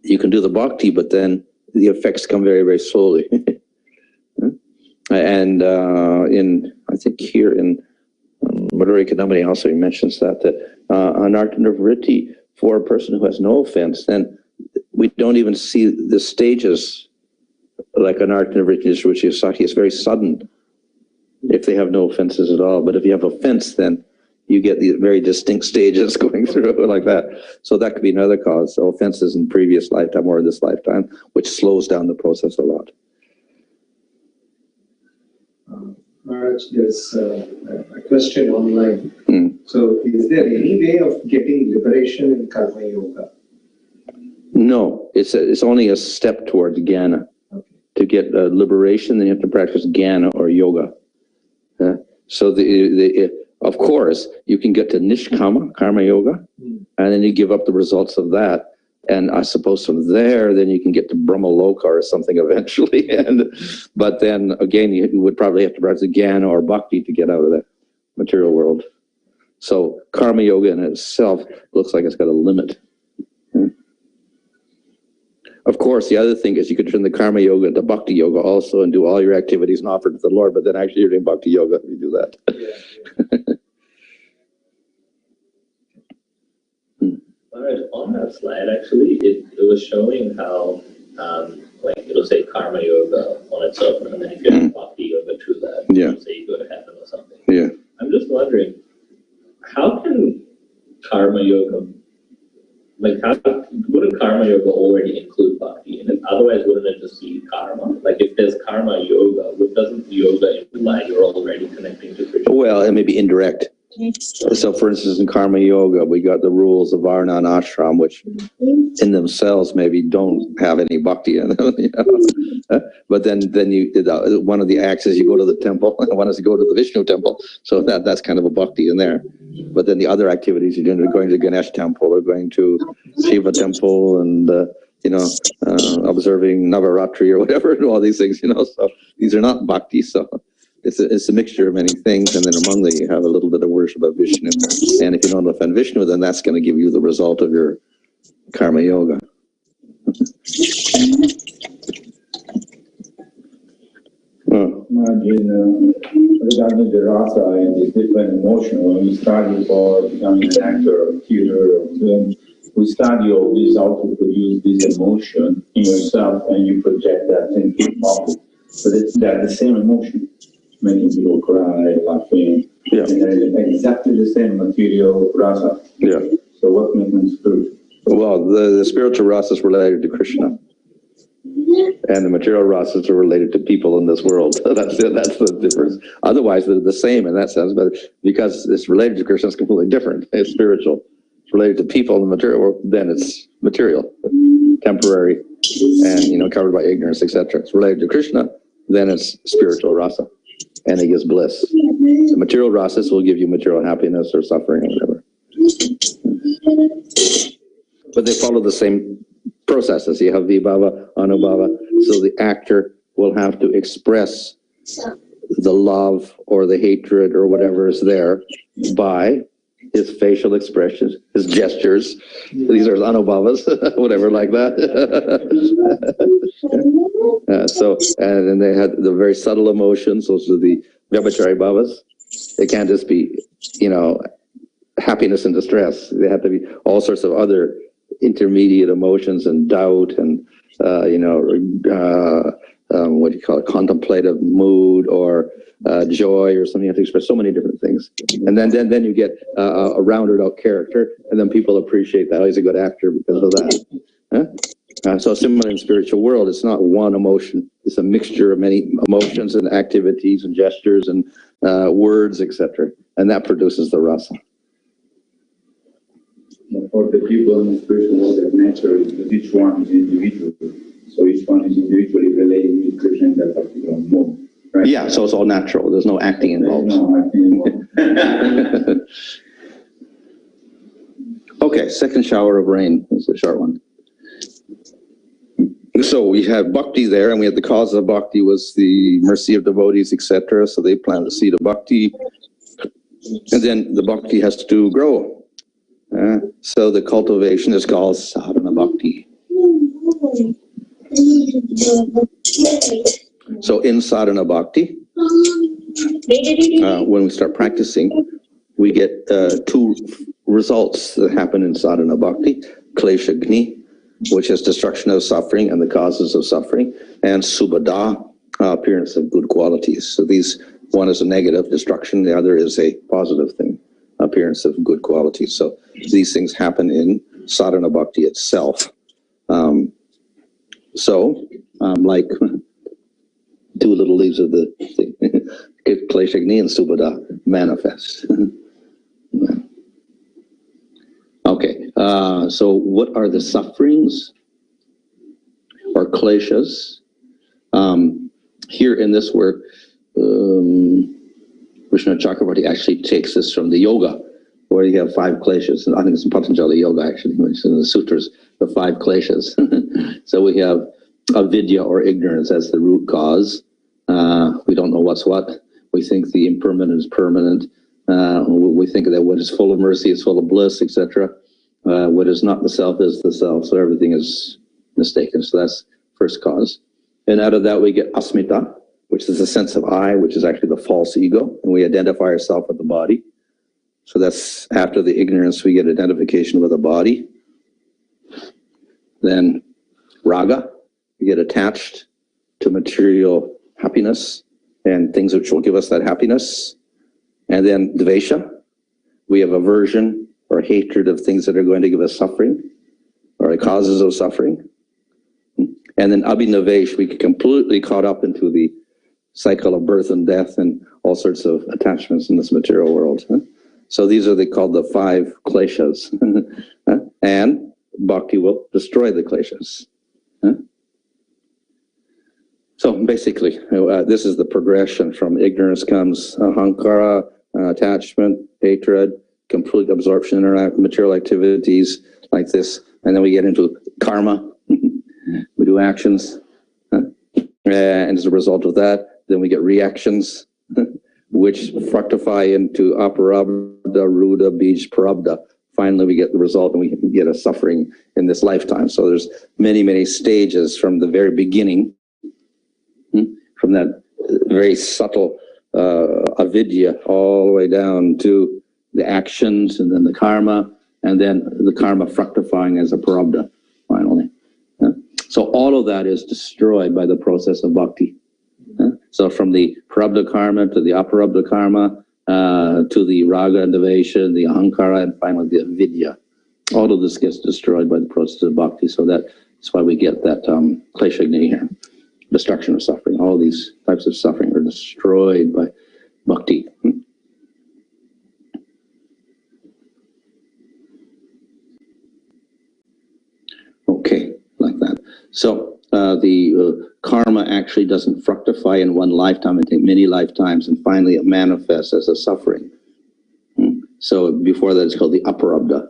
S1: you can do the bhakti, but then the effects come very, very slowly. And I think here in Madhurya Kadambini also mentions that anartha vritti, for a person who has no offense, then we don't even see the stages like anartha vritti, which is sati. It's very sudden if they have no offenses at all. But if you have offense, then you get these very distinct stages going through like that. So that could be another cause. So offenses in previous lifetime or this lifetime, which slows down the process a lot.
S3: Maharaj, there's a question online. So is there any way of getting liberation in karma yoga?
S1: No, it's only a step towards jnana.
S3: Okay.
S1: To get liberation, then you have to practice jnana or yoga. So of course, you can get to nishkama, karma yoga, and then you give up the results of that. And I suppose from there, then you can get to Brahmaloka or something eventually. But then again, you would probably have to practice jnana or bhakti to get out of the material world. So karma yoga in itself looks like it's got a limit. Of course, the other thing is you could turn the karma yoga into bhakti yoga also and do all your activities and offer to the Lord, but then actually you're doing bhakti yoga if you do that.
S6: On that slide, actually, it was showing how, like, it'll say karma yoga on its own, and then if you have bhakti yoga to that, it'll say you go to heaven or something.
S1: Yeah.
S6: I'm just wondering, how can karma yoga, wouldn't karma yoga already include bhakti in it? Otherwise, wouldn't it just be karma? Like, if there's karma yoga, doesn't yoga imply you're already connecting to Krishna?
S1: Well, it may be indirect. So, for instance, in karma yoga, we got the rules of varna and ashram, which in themselves maybe don't have any bhakti in them. You know? But then one of the acts is you go to the temple, and one is to go to the Vishnu temple. So that's kind of a bhakti in there. But then the other activities you're doing are going to Ganesh temple or going to Shiva temple and observing Navaratri or whatever, and all these things. So these are not bhakti. So. It's a mixture of many things, and then among them you have a little bit of worship of Vishnu. And if you don't offend Vishnu, then that's going to give you the result of your karma yoga.
S7: Regarding the rasa and the different emotion, when we study for becoming an actor or theater or film, we study always how to produce this emotion in yourself, and you project that into the public. But it's the same emotion. Making people cry, laughing, and exactly the same material rasa.
S1: Yeah.
S7: So what makes them spiritual?
S1: Well, the spiritual rasa is related to Krishna, and the material rasas are related to people in this world. That's it. That's the difference. Otherwise, they're the same in that sense, but because it's related to Krishna, it's completely different. It's spiritual. It's related to people in the material world, then it's material, temporary, and covered by ignorance, etc. It's related to Krishna, then it's spiritual rasa. And it gives bliss. The material rasas will give you material happiness or suffering or whatever. But they follow the same processes. You have vibhava, anubhava. So the actor will have to express the love or the hatred or whatever is there by his facial expressions, his gestures. These are anubhavas, whatever like that. And then they had the very subtle emotions. Those are the vyabhichari bhavas. They can't just be, happiness and distress. They have to be all sorts of other intermediate emotions and doubt and, what do you call it, contemplative mood or joy or something. You have to express so many different things. And then you get a rounded out character, and then people appreciate that. Oh, he's a good actor because of that. So similar in the spiritual world, it's not one emotion. It's a mixture of many emotions and activities and gestures and words, etc. And that produces the rasa.
S7: For the people in the spiritual world, that naturally, because each one is individual. So each one is individually related with Krishna in that particular mode. Right?
S1: Yeah, so it's all natural. There's no acting involved. Okay, second shower of rain. This is a short one. So we have bhakti there, and we had the cause of bhakti was the mercy of devotees, etc. So they planted the seed of bhakti, and then the bhakti has to grow. So the cultivation is called Sadhana Bhakti. So in Sadhana Bhakti, when we start practicing, we get two results that happen in sadhana bhakti: klesha gni, which is destruction of suffering and the causes of suffering, and subhada, appearance of good qualities. So these, one is a negative, destruction, the other is a positive thing, appearance of good qualities. So these things happen in sadhana bhakti itself. Like two little leaves of the thing, klesha gni and subhada manifest. Okay, so what are the sufferings or kleshas? Here in this work, Vishnu Chakravarti actually takes this from the yoga, where you have 5 kleshas. I think it's in Patanjali Yoga, actually, it's in the sutras, the 5 kleshas. So we have avidya, or ignorance, as the root cause. We don't know what's what. We think the impermanent is permanent. We think that what is full of mercy is full of bliss, etc. What is not the self is the self. So everything is mistaken. So that's first cause. And out of that we get asmita, which is the sense of I, which is actually the false ego. And we identify ourselves with the body. So that's after the ignorance, we get identification with the body. Then raga, we get attached to material happiness and things which will give us that happiness. And then dvesha, we have aversion or hatred of things that are going to give us suffering or the causes of suffering. And then abhinavesh, we get completely caught up into the cycle of birth and death and all sorts of attachments in this material world. So these are called the 5 kleshas. And bhakti will destroy the kleshas. So basically, this is the progression. From ignorance comes ahankara, attachment, hatred, complete absorption in material activities like this. And then we get into karma. We do actions. And as a result of that, then we get reactions, which fructify into aparabdha, ruda, bij, prabdha. Finally, we get the result and we get a suffering in this lifetime. So there's many, many stages from the very beginning, from that very subtle avidya all the way down to the actions and then the karma, and then the karma fructifying as a prabdha, finally. So all of that is destroyed by the process of bhakti. So from the prabdha karma to the aparabdha karma, to the raga and dvesha, the ahankara, and finally the avidya. All of this gets destroyed by the process of bhakti. So that's why we get that klesha gni here, destruction of suffering. All these types of suffering are destroyed by bhakti. Okay, like that. So the karma actually doesn't fructify in one lifetime. It takes many lifetimes, and finally it manifests as a suffering. So before that, it's called the aparabdha.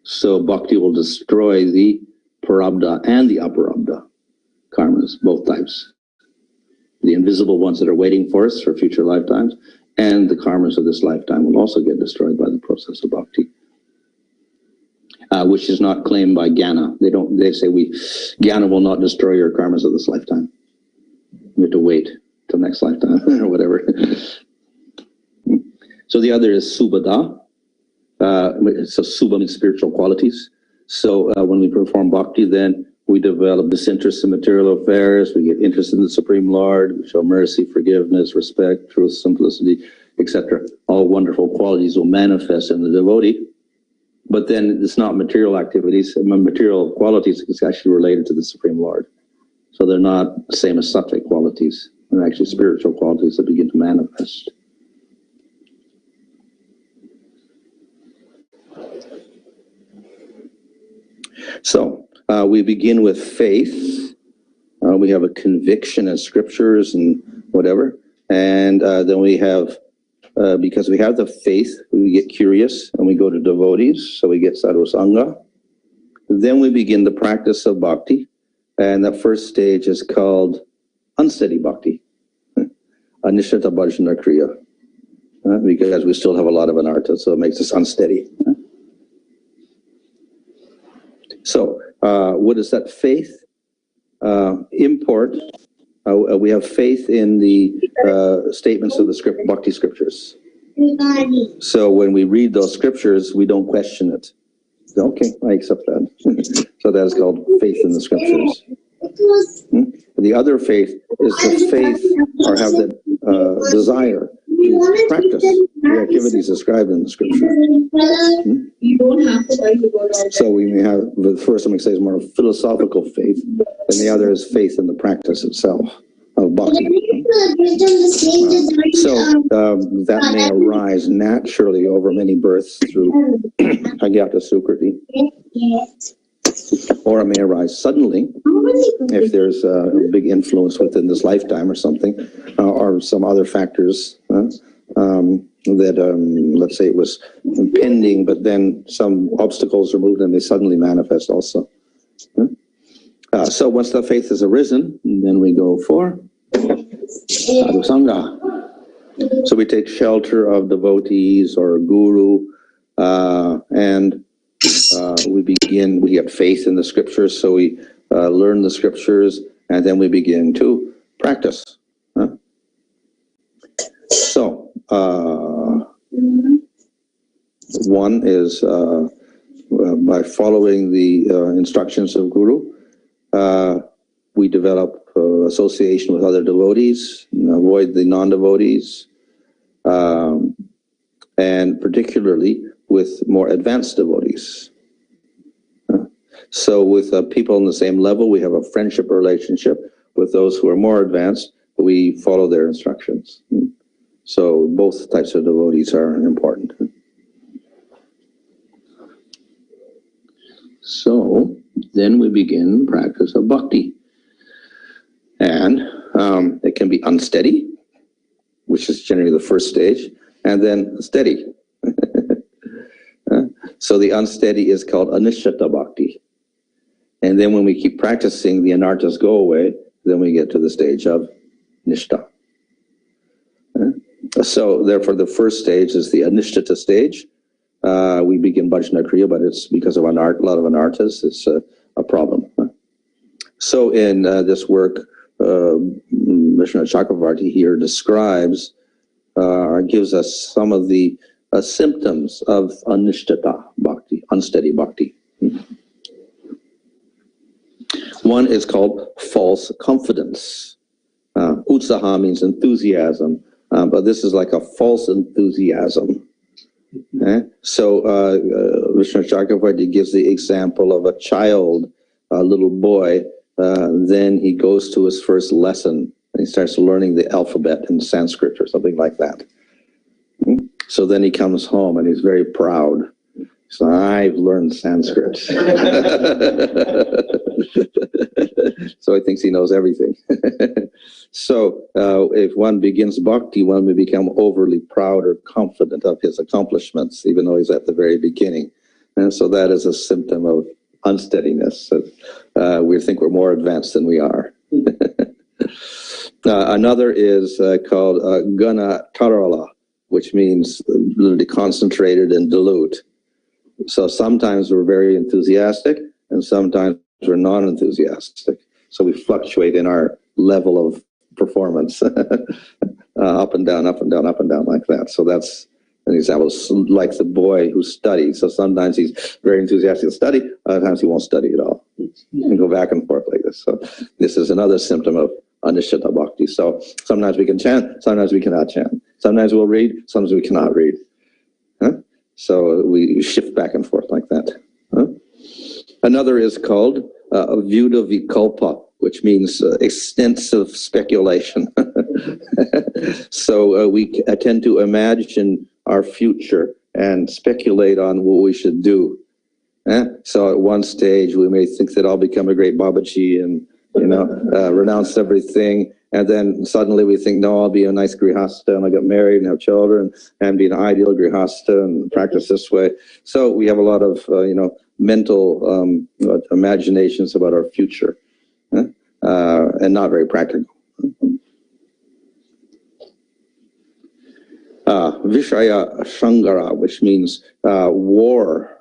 S1: So bhakti will destroy the parabdha and the aparabdha karmas, both types. The invisible ones that are waiting for us for future lifetimes, and the karmas of this lifetime will also get destroyed by the process of bhakti. Which is not claimed by Jnana. They say Jnana will not destroy your karmas of this lifetime. You have to wait till next lifetime or whatever. So the other is subhada. So subha means spiritual qualities. So when we perform bhakti, then we develop disinterest in material affairs. We get interest in the Supreme Lord. We show mercy, forgiveness, respect, truth, simplicity, etc. All wonderful qualities will manifest in the devotee. But then it's not material activities. Material qualities is actually related to the Supreme Lord. So they're not the same as sattvic qualities. They're actually spiritual qualities that begin to manifest. So we begin with faith. We have a conviction in scriptures and whatever. And then we have, because we have the faith, we get curious and we go to devotees. So we get sadhu sangha. Then we begin the practice of bhakti. And the first stage is called unsteady bhakti. Anishtata Bhajana kriya. Because we still have a lot of anartha, so it makes us unsteady. So what is that faith? Import. We have faith in the statements of the bhakti scriptures. So when we read those scriptures, we don't question it. Okay, I accept that. So that is called faith in the scriptures. The other faith is the faith or have the desire to practice the activities described in the scripture. So we may have, the first one we say is more philosophical faith, and the other is faith in the practice itself of bhakti. That may arise naturally over many births through Agyata Sukriti, or it may arise suddenly if there's a big influence within this lifetime or something, or some other factors that, let's say it was impending, but then some obstacles are moved and they suddenly manifest also. So once the faith has arisen, then we go for Sadhu Sangha. So we take shelter of devotees or guru, and we have faith in the scriptures, so we learn the scriptures, and then we begin to practice. So, one is by following the instructions of Guru, we develop association with other devotees, avoid the non-devotees, and particularly with more advanced devotees. So with people on the same level, we have a friendship relationship. With those who are more advanced, we follow their instructions. So both types of devotees are important. So then we begin practice of bhakti. And it can be unsteady, which is generally the first stage, and then steady. So the unsteady is called anishtata bhakti. And then when we keep practicing, the anarthas go away, then we get to the stage of nishtha. So therefore the first stage is the anishtata stage. We begin Bhajana kriya, but it's because of a lot of anarthas, it's a problem. So in this work, Vishnu Chakravarti here describes or gives us some of the symptoms of anishtata bhakti, unsteady bhakti. One is called false confidence. Utsaha means enthusiasm, but this is like a false enthusiasm. So Vishnu Chakravarti gives the example of a child, a little boy, then he goes to his first lesson and he starts learning the alphabet in Sanskrit or something like that. So then he comes home and he's very proud. So I've learned Sanskrit. So he thinks he knows everything. So if one begins bhakti, one may become overly proud or confident of his accomplishments, even though he's at the very beginning. And so that is a symptom of unsteadiness. We think we're more advanced than we are. Another is called gana tarala, which means literally concentrated and dilute. So sometimes we're very enthusiastic and sometimes we're non-enthusiastic. So we fluctuate in our level of performance, up and down, up and down, up and down like that. So that's an example, like the boy who studies. So sometimes he's very enthusiastic to study, other times he won't study at all. And go back and forth like this. So this is another symptom of anishtata bhakti. So sometimes we can chant, sometimes we cannot chant. Sometimes we'll read, sometimes we cannot read. So we shift back and forth like that. Another is called vyuda vikalpa, which means extensive speculation. So we tend to imagine our future and speculate on what we should do. So at one stage we may think that I'll become a great Babaji and renounce everything, and then suddenly we think, no, I'll be a nice grihasta and I'll get married and have children and be an ideal grihasta and practice this way. So we have a lot of mental imaginations about our future, and not very practical. Vishaya Shangara, which means war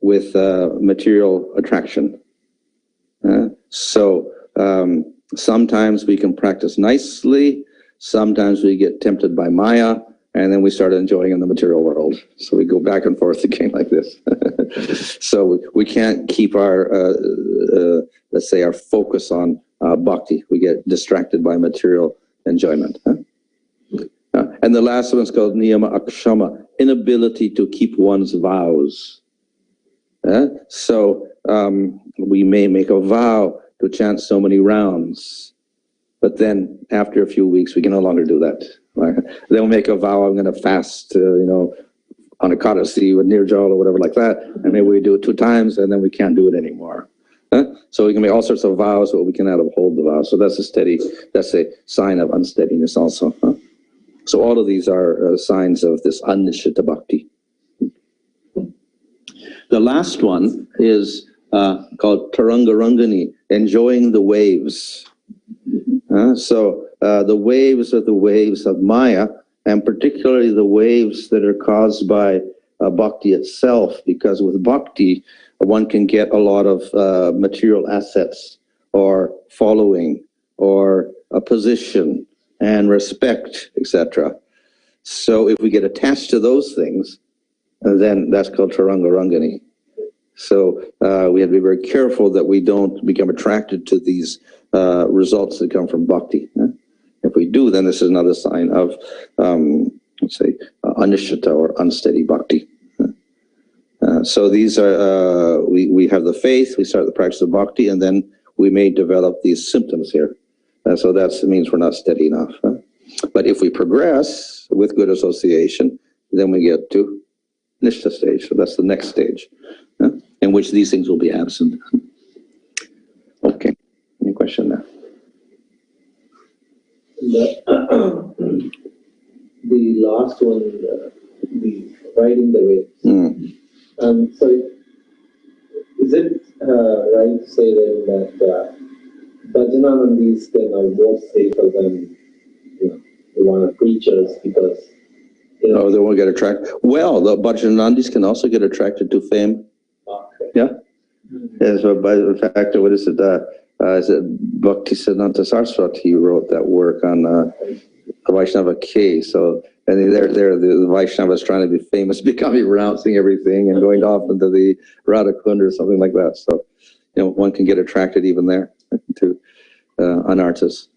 S1: with material attraction. So sometimes we can practice nicely, sometimes we get tempted by Maya, and then we start enjoying in the material world. So we go back and forth again like this. So we can't keep our, let's say, our focus on bhakti. We get distracted by material enjoyment. And the last one's called niyama akshama, inability to keep one's vows. So we may make a vow to chant so many rounds, but then after a few weeks, we can no longer do that. Then we'll make a vow, I'm going to fast, on a Kadasi with Nirjal or whatever like that, and maybe we do it 2 times, and then we can't do it anymore. So we can make all sorts of vows, but we cannot uphold the vow. So that's a sign of unsteadiness also. So all of these are signs of this Anishita Bhakti. The last one is called Tarangarangani, enjoying the waves. So the waves are the waves of Maya, and particularly the waves that are caused by bhakti itself, because with bhakti, one can get a lot of material assets or following or a position and respect, etc. So if we get attached to those things, then that's called Tarangarangani. So we have to be very careful that we don't become attracted to these results that come from bhakti. If we do, then this is another sign of, let's say, anishita or unsteady bhakti. So these are, we have the faith, we start the practice of bhakti, and then we may develop these symptoms here. So that means we're not steady enough. But if we progress with good association, then we get to Nishtha stage. So that's the next stage, in which these things will be absent. Okay, any question now?
S2: The last one, the riding the waves. So is it right to say then that Bhajana and these things are more safer than the one of preachers, because they
S1: won't get attracted. Well, the Bhajanandis can also get attracted to fame.
S2: Okay.
S1: Yeah. Yeah. So by the fact, what is it? Bhaktisiddhanta Saraswati wrote that work on the Vaishnava K. So, and the Vaishnavas trying to be famous, becoming renouncing everything and going off into the Radha Kund or something like that. So, one can get attracted even there to anarthas.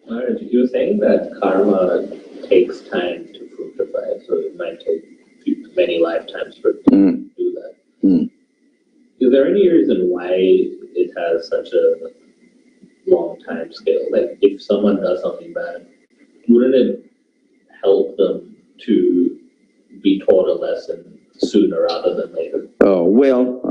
S6: Maharaj, you were saying that karma takes time to fructify, so it might take many lifetimes for it to do that. Is there any reason why it has such a long time scale? Like, if someone does something bad, wouldn't it help them to be taught a lesson sooner rather than later?
S1: Oh, well,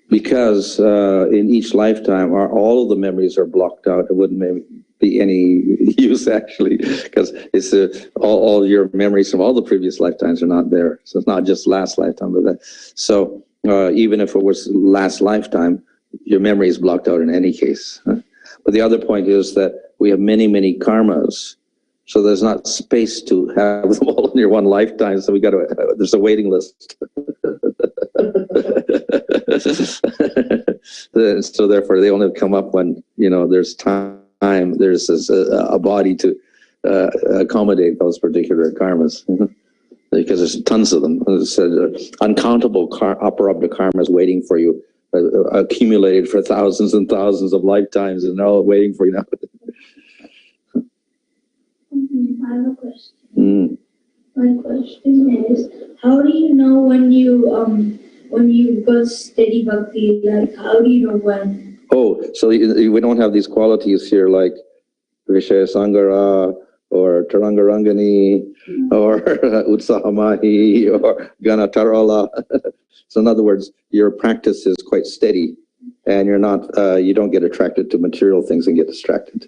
S1: because in each lifetime, all of the memories are blocked out. It wouldn't be any use, actually, because it's all your memories from all the previous lifetimes are not there. So it's not just last lifetime, but that. So even if it was last lifetime, your memory is blocked out in any case. But the other point is that we have many, many karmas. So there's not space to have them all in your one lifetime. So there's a waiting list. So therefore, they only come up when there's time. There's a body to accommodate those particular karmas, because there's tons of them. There's uncountable aparabdha karmas waiting for you, accumulated for thousands and thousands of lifetimes, and they're all waiting for you now.
S4: I have a question. My question is, how do you know when you got steady bhakti? Like, how do you know when? Oh,
S1: so we don't have these qualities here like Vishaya Sangara or Tarangarangani or Utsahamahi or Ganatarala. So in other words, your practice is quite steady, and you're not you don't get attracted to material things and get distracted.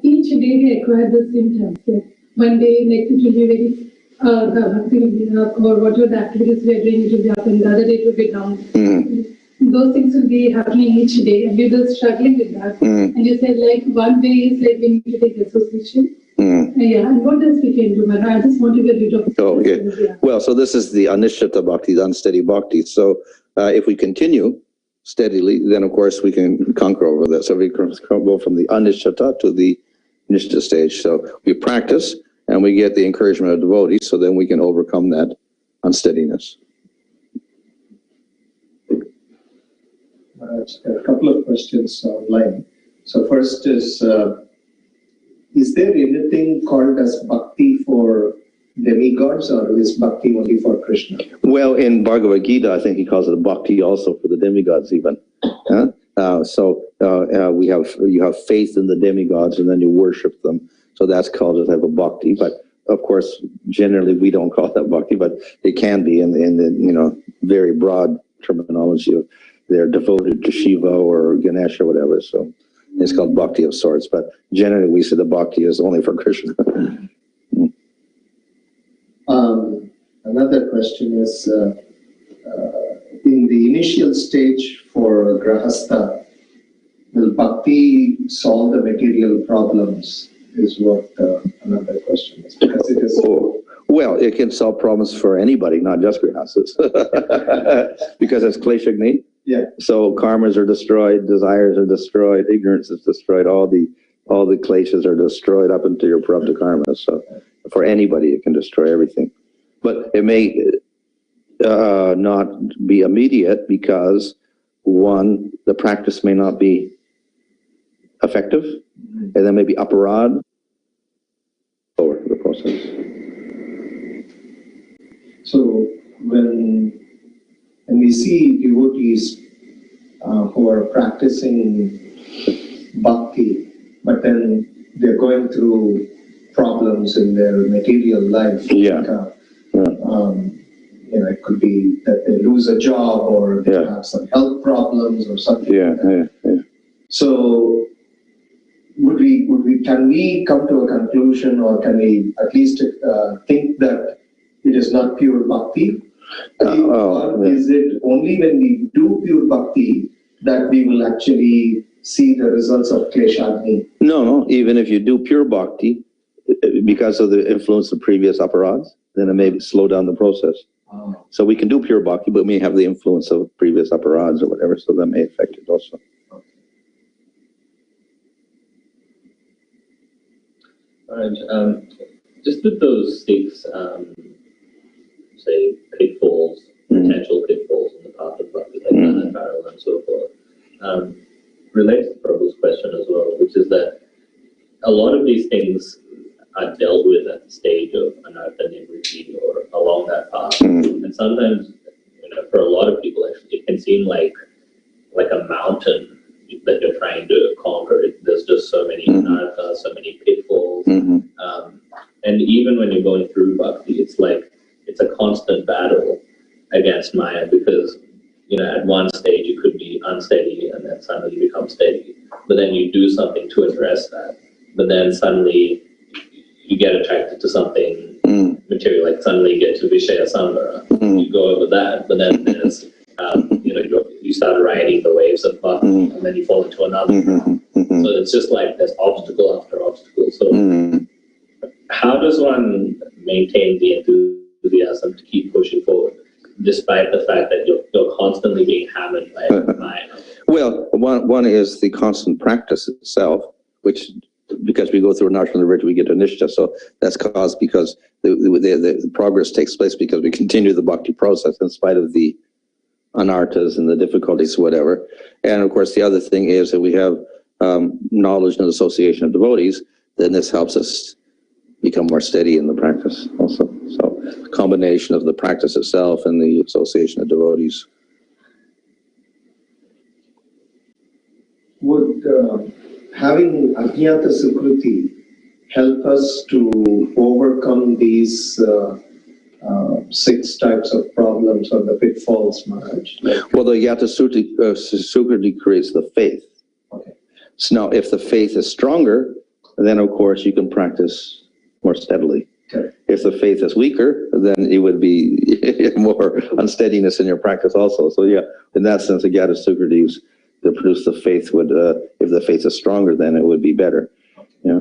S8: Each day we acquire the symptoms. Like one day, next it will be very, the bhakti will be up, or whatever the activities we are doing, it will be up, and the other day it will be down. Those things will be happening each day, and we're just struggling with that. And you said, like, one day is like we need to take association. Yeah, and what else we can do, man? I just want to get rid of.
S1: Okay. Yeah. Well, so this is the Anishita Bhakti, the unsteady Bhakti. So if we continue steadily, then of course we can conquer over this. So we can go from the anishtata to the nishtha stage. So we practice and we get the encouragement of devotees, so then we can overcome that unsteadiness.
S3: A couple of questions online. So first is there anything called as bhakti for demigods, or is bhakti only for Krishna?
S1: Well, in Bhagavad Gita, I think he calls it bhakti also for the demigods even. You have faith in the demigods and then you worship them. So that's called a type of bhakti. But of course, generally we don't call that bhakti, but it can be in the very broad terminology of they're devoted to Shiva or Ganesh or whatever. So it's called bhakti of sorts. But generally we say the bhakti is only for Krishna.
S3: Another question is, in the initial stage for Grahastha, will bhakti solve the material problems, is what another question is. Because it is...
S1: Well, it can solve problems for anybody, not just Grihastas. Because it's kleshagni.
S3: Yeah.
S1: So karmas are destroyed, desires are destroyed, ignorance is destroyed, all the kleshas are destroyed up into your prarabdha karma. So for anybody, it can destroy everything. But it may not be immediate because, one, the practice may not be effective, and then maybe aparad over the process.
S3: So when we see devotees who are practicing bhakti, but then they're going through problems in their material life.
S1: Yeah.
S3: It could be that they lose a job or they have some health problems or something.
S1: Yeah.
S3: So can we come to a conclusion, or can we at least think that it is not pure bhakti? Or is it only when we do pure bhakti that we will actually see the results of kleshagni?
S1: No, even if you do pure bhakti, because of the influence of previous aparads, then it may slow down the process. So we can do pure bhakti, but we have the influence of previous aparads or whatever, so that may affect it also.
S6: All right. Just with those 6, say, pitfalls, potential pitfalls in the path of bhakti, like Anantara and so forth, relates to Prabhu's question as well, which is that a lot of these things are dealt with at the stage of anartha nivritti or along that path. And sometimes, for a lot of people, actually, it can seem like a mountain that you're trying to conquer. There's just so many anarthas, so many pitfalls. And even when you're going through bhakti, it's like it's a constant battle against Maya, because at one stage you could be unsteady and then suddenly you become steady. But then you do something to address that. But then suddenly you get attracted to something material, like suddenly you get to Vishaya Sambhara. You go over that, but then there's, you start riding the waves of bhakti, and then you fall into another. So it's just like there's obstacle after obstacle. So how does one maintain the enthusiasm to keep pushing forward, despite the fact that you're constantly being hammered by Maya?
S1: Well, one is the constant practice itself, which, because we go through anartha nivritti, we get to nishtha. So that's caused because the progress takes place because we continue the bhakti process in spite of the anarthas and the difficulties, whatever. And of course, the other thing is that we have knowledge and association of devotees. Then this helps us become more steady in the practice also. So a combination of the practice itself and the association of devotees.
S3: Would having ajñāta sukriti help us to overcome these 6 types of problems or the pitfalls, Maharaj?
S1: Well, the yata sukriti creates the faith.
S3: Okay.
S1: So now, if the faith is stronger, then of course you can practice more steadily.
S3: Okay.
S1: If the faith is weaker, then it would be more unsteadiness in your practice also. So yeah, in that sense, the yata sukriti to produce the faith would, if the faith is stronger, then it would be better. Yeah.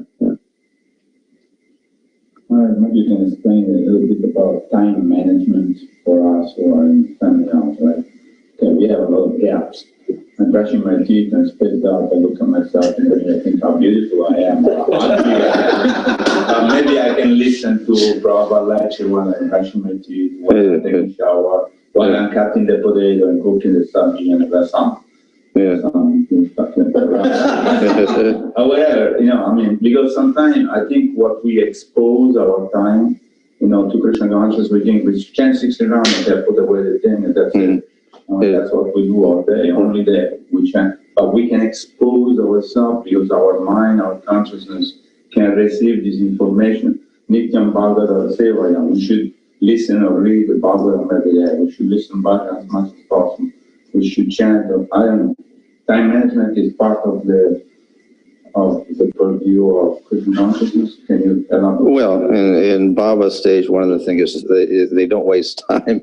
S7: Maybe you can explain a little bit about time management for us who are in family house, right? Okay, we have a lot of gaps. I'm brushing my teeth and spit it out. I look at myself and then I think how beautiful I am. Maybe I can listen to Prabhupada lecture while I'm brushing my teeth, while I'm taking a shower, while I'm cutting the potato and cooking the sabji and Rasa. Or whatever, because sometimes I think what we expose our time, to Krishna consciousness, we think we chant 60 rounds and put away the thing and that's it. That's what we do all day, only day we chant. But we can expose ourselves because our mind, our consciousness can receive this information. Nityam Bhagavata Sevayam. We should listen or read the Bhagavatam every day. We should listen Bhajana as much as possible. We should chant. I don't know. Time management is part of the purview of Krishna consciousness. Can you elaborate?
S1: Well, in Bhava stage, one of the things is they don't waste time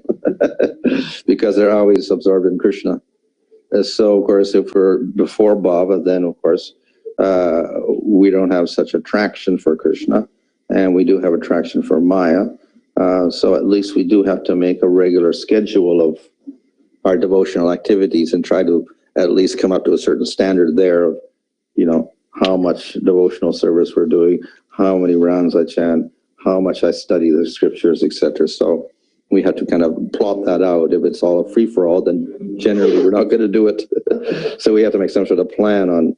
S1: because they're always absorbed in Krishna. And so, of course, if we're before Bhava, then, of course, we don't have such attraction for Krishna, and we do have attraction for Maya. So at least we do have to make a regular schedule of our devotional activities and try to at least come up to a certain standard there of, how much devotional service we're doing, how many rounds I chant, how much I study the scriptures, etc. So we have to kind of plot that out. If it's all a free-for-all, then generally we're not going to do it. So we have to make some sort of plan on,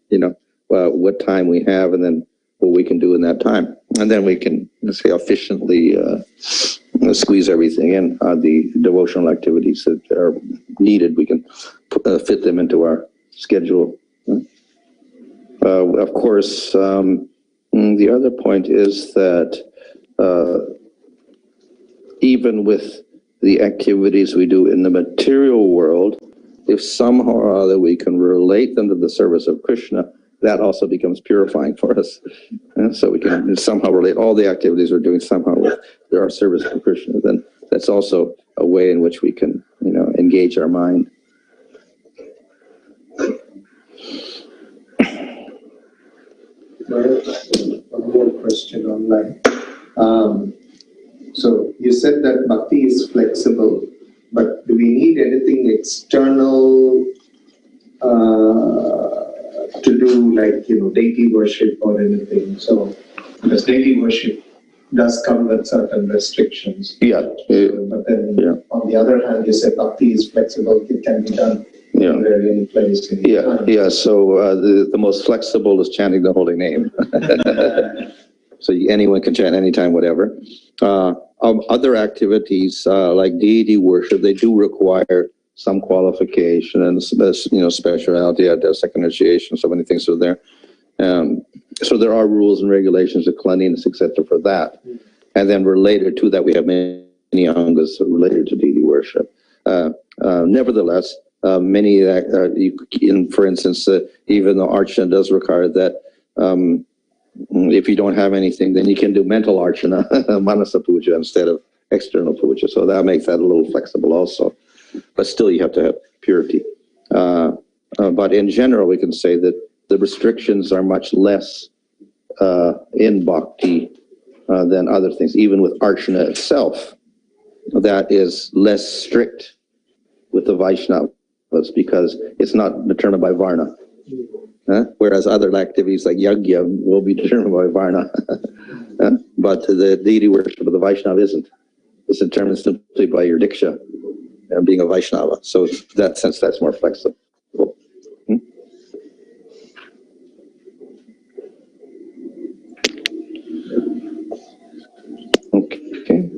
S1: what time we have and then what we can do in that time. And then we can, let's say, efficiently squeeze everything in. The devotional activities that are needed, we can fit them into our schedule. Of course, the other point is that even with the activities we do in the material world, if somehow or other we can relate them to the service of Krishna, that also becomes purifying for us. And so we can somehow relate all the activities we're doing somehow with our service to Krishna. Then that's also a way in which we can, engage our mind.
S3: One more question online. So you said that bhakti is flexible, but do we need anything external to do, like deity worship or anything? So because deity worship does come with certain restrictions.
S1: Yeah.
S3: But then on the other hand, you said bhakti is flexible; it can be done. Any place, any time.
S1: So the most flexible is chanting the holy name. So anyone can chant anytime, whatever. Other activities like deity worship, they do require some qualification and speciality at the second initiation. So many things are there. So there are rules and regulations of cleanliness, etc. for that. And then related to that, we have many angas related to deity worship. Nevertheless, many, for instance, even though Archana does require that, if you don't have anything, then you can do mental Archana, Manasa Puja, instead of external Puja. So that makes that a little flexible also. But still, you have to have purity. But in general, we can say that the restrictions are much less in Bhakti than other things. Even with Archana itself, that is less strict with the Vaishnavas because it's not determined by Varna. Whereas other activities like Yagya will be determined by Varna. But the deity worship of the Vaishnava isn't. It's determined simply by your Diksha and being a Vaishnava. So in that sense, that's more flexible. Okay.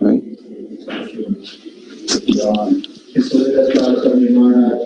S1: Right.
S2: Sadhana Bhakti Maharaj.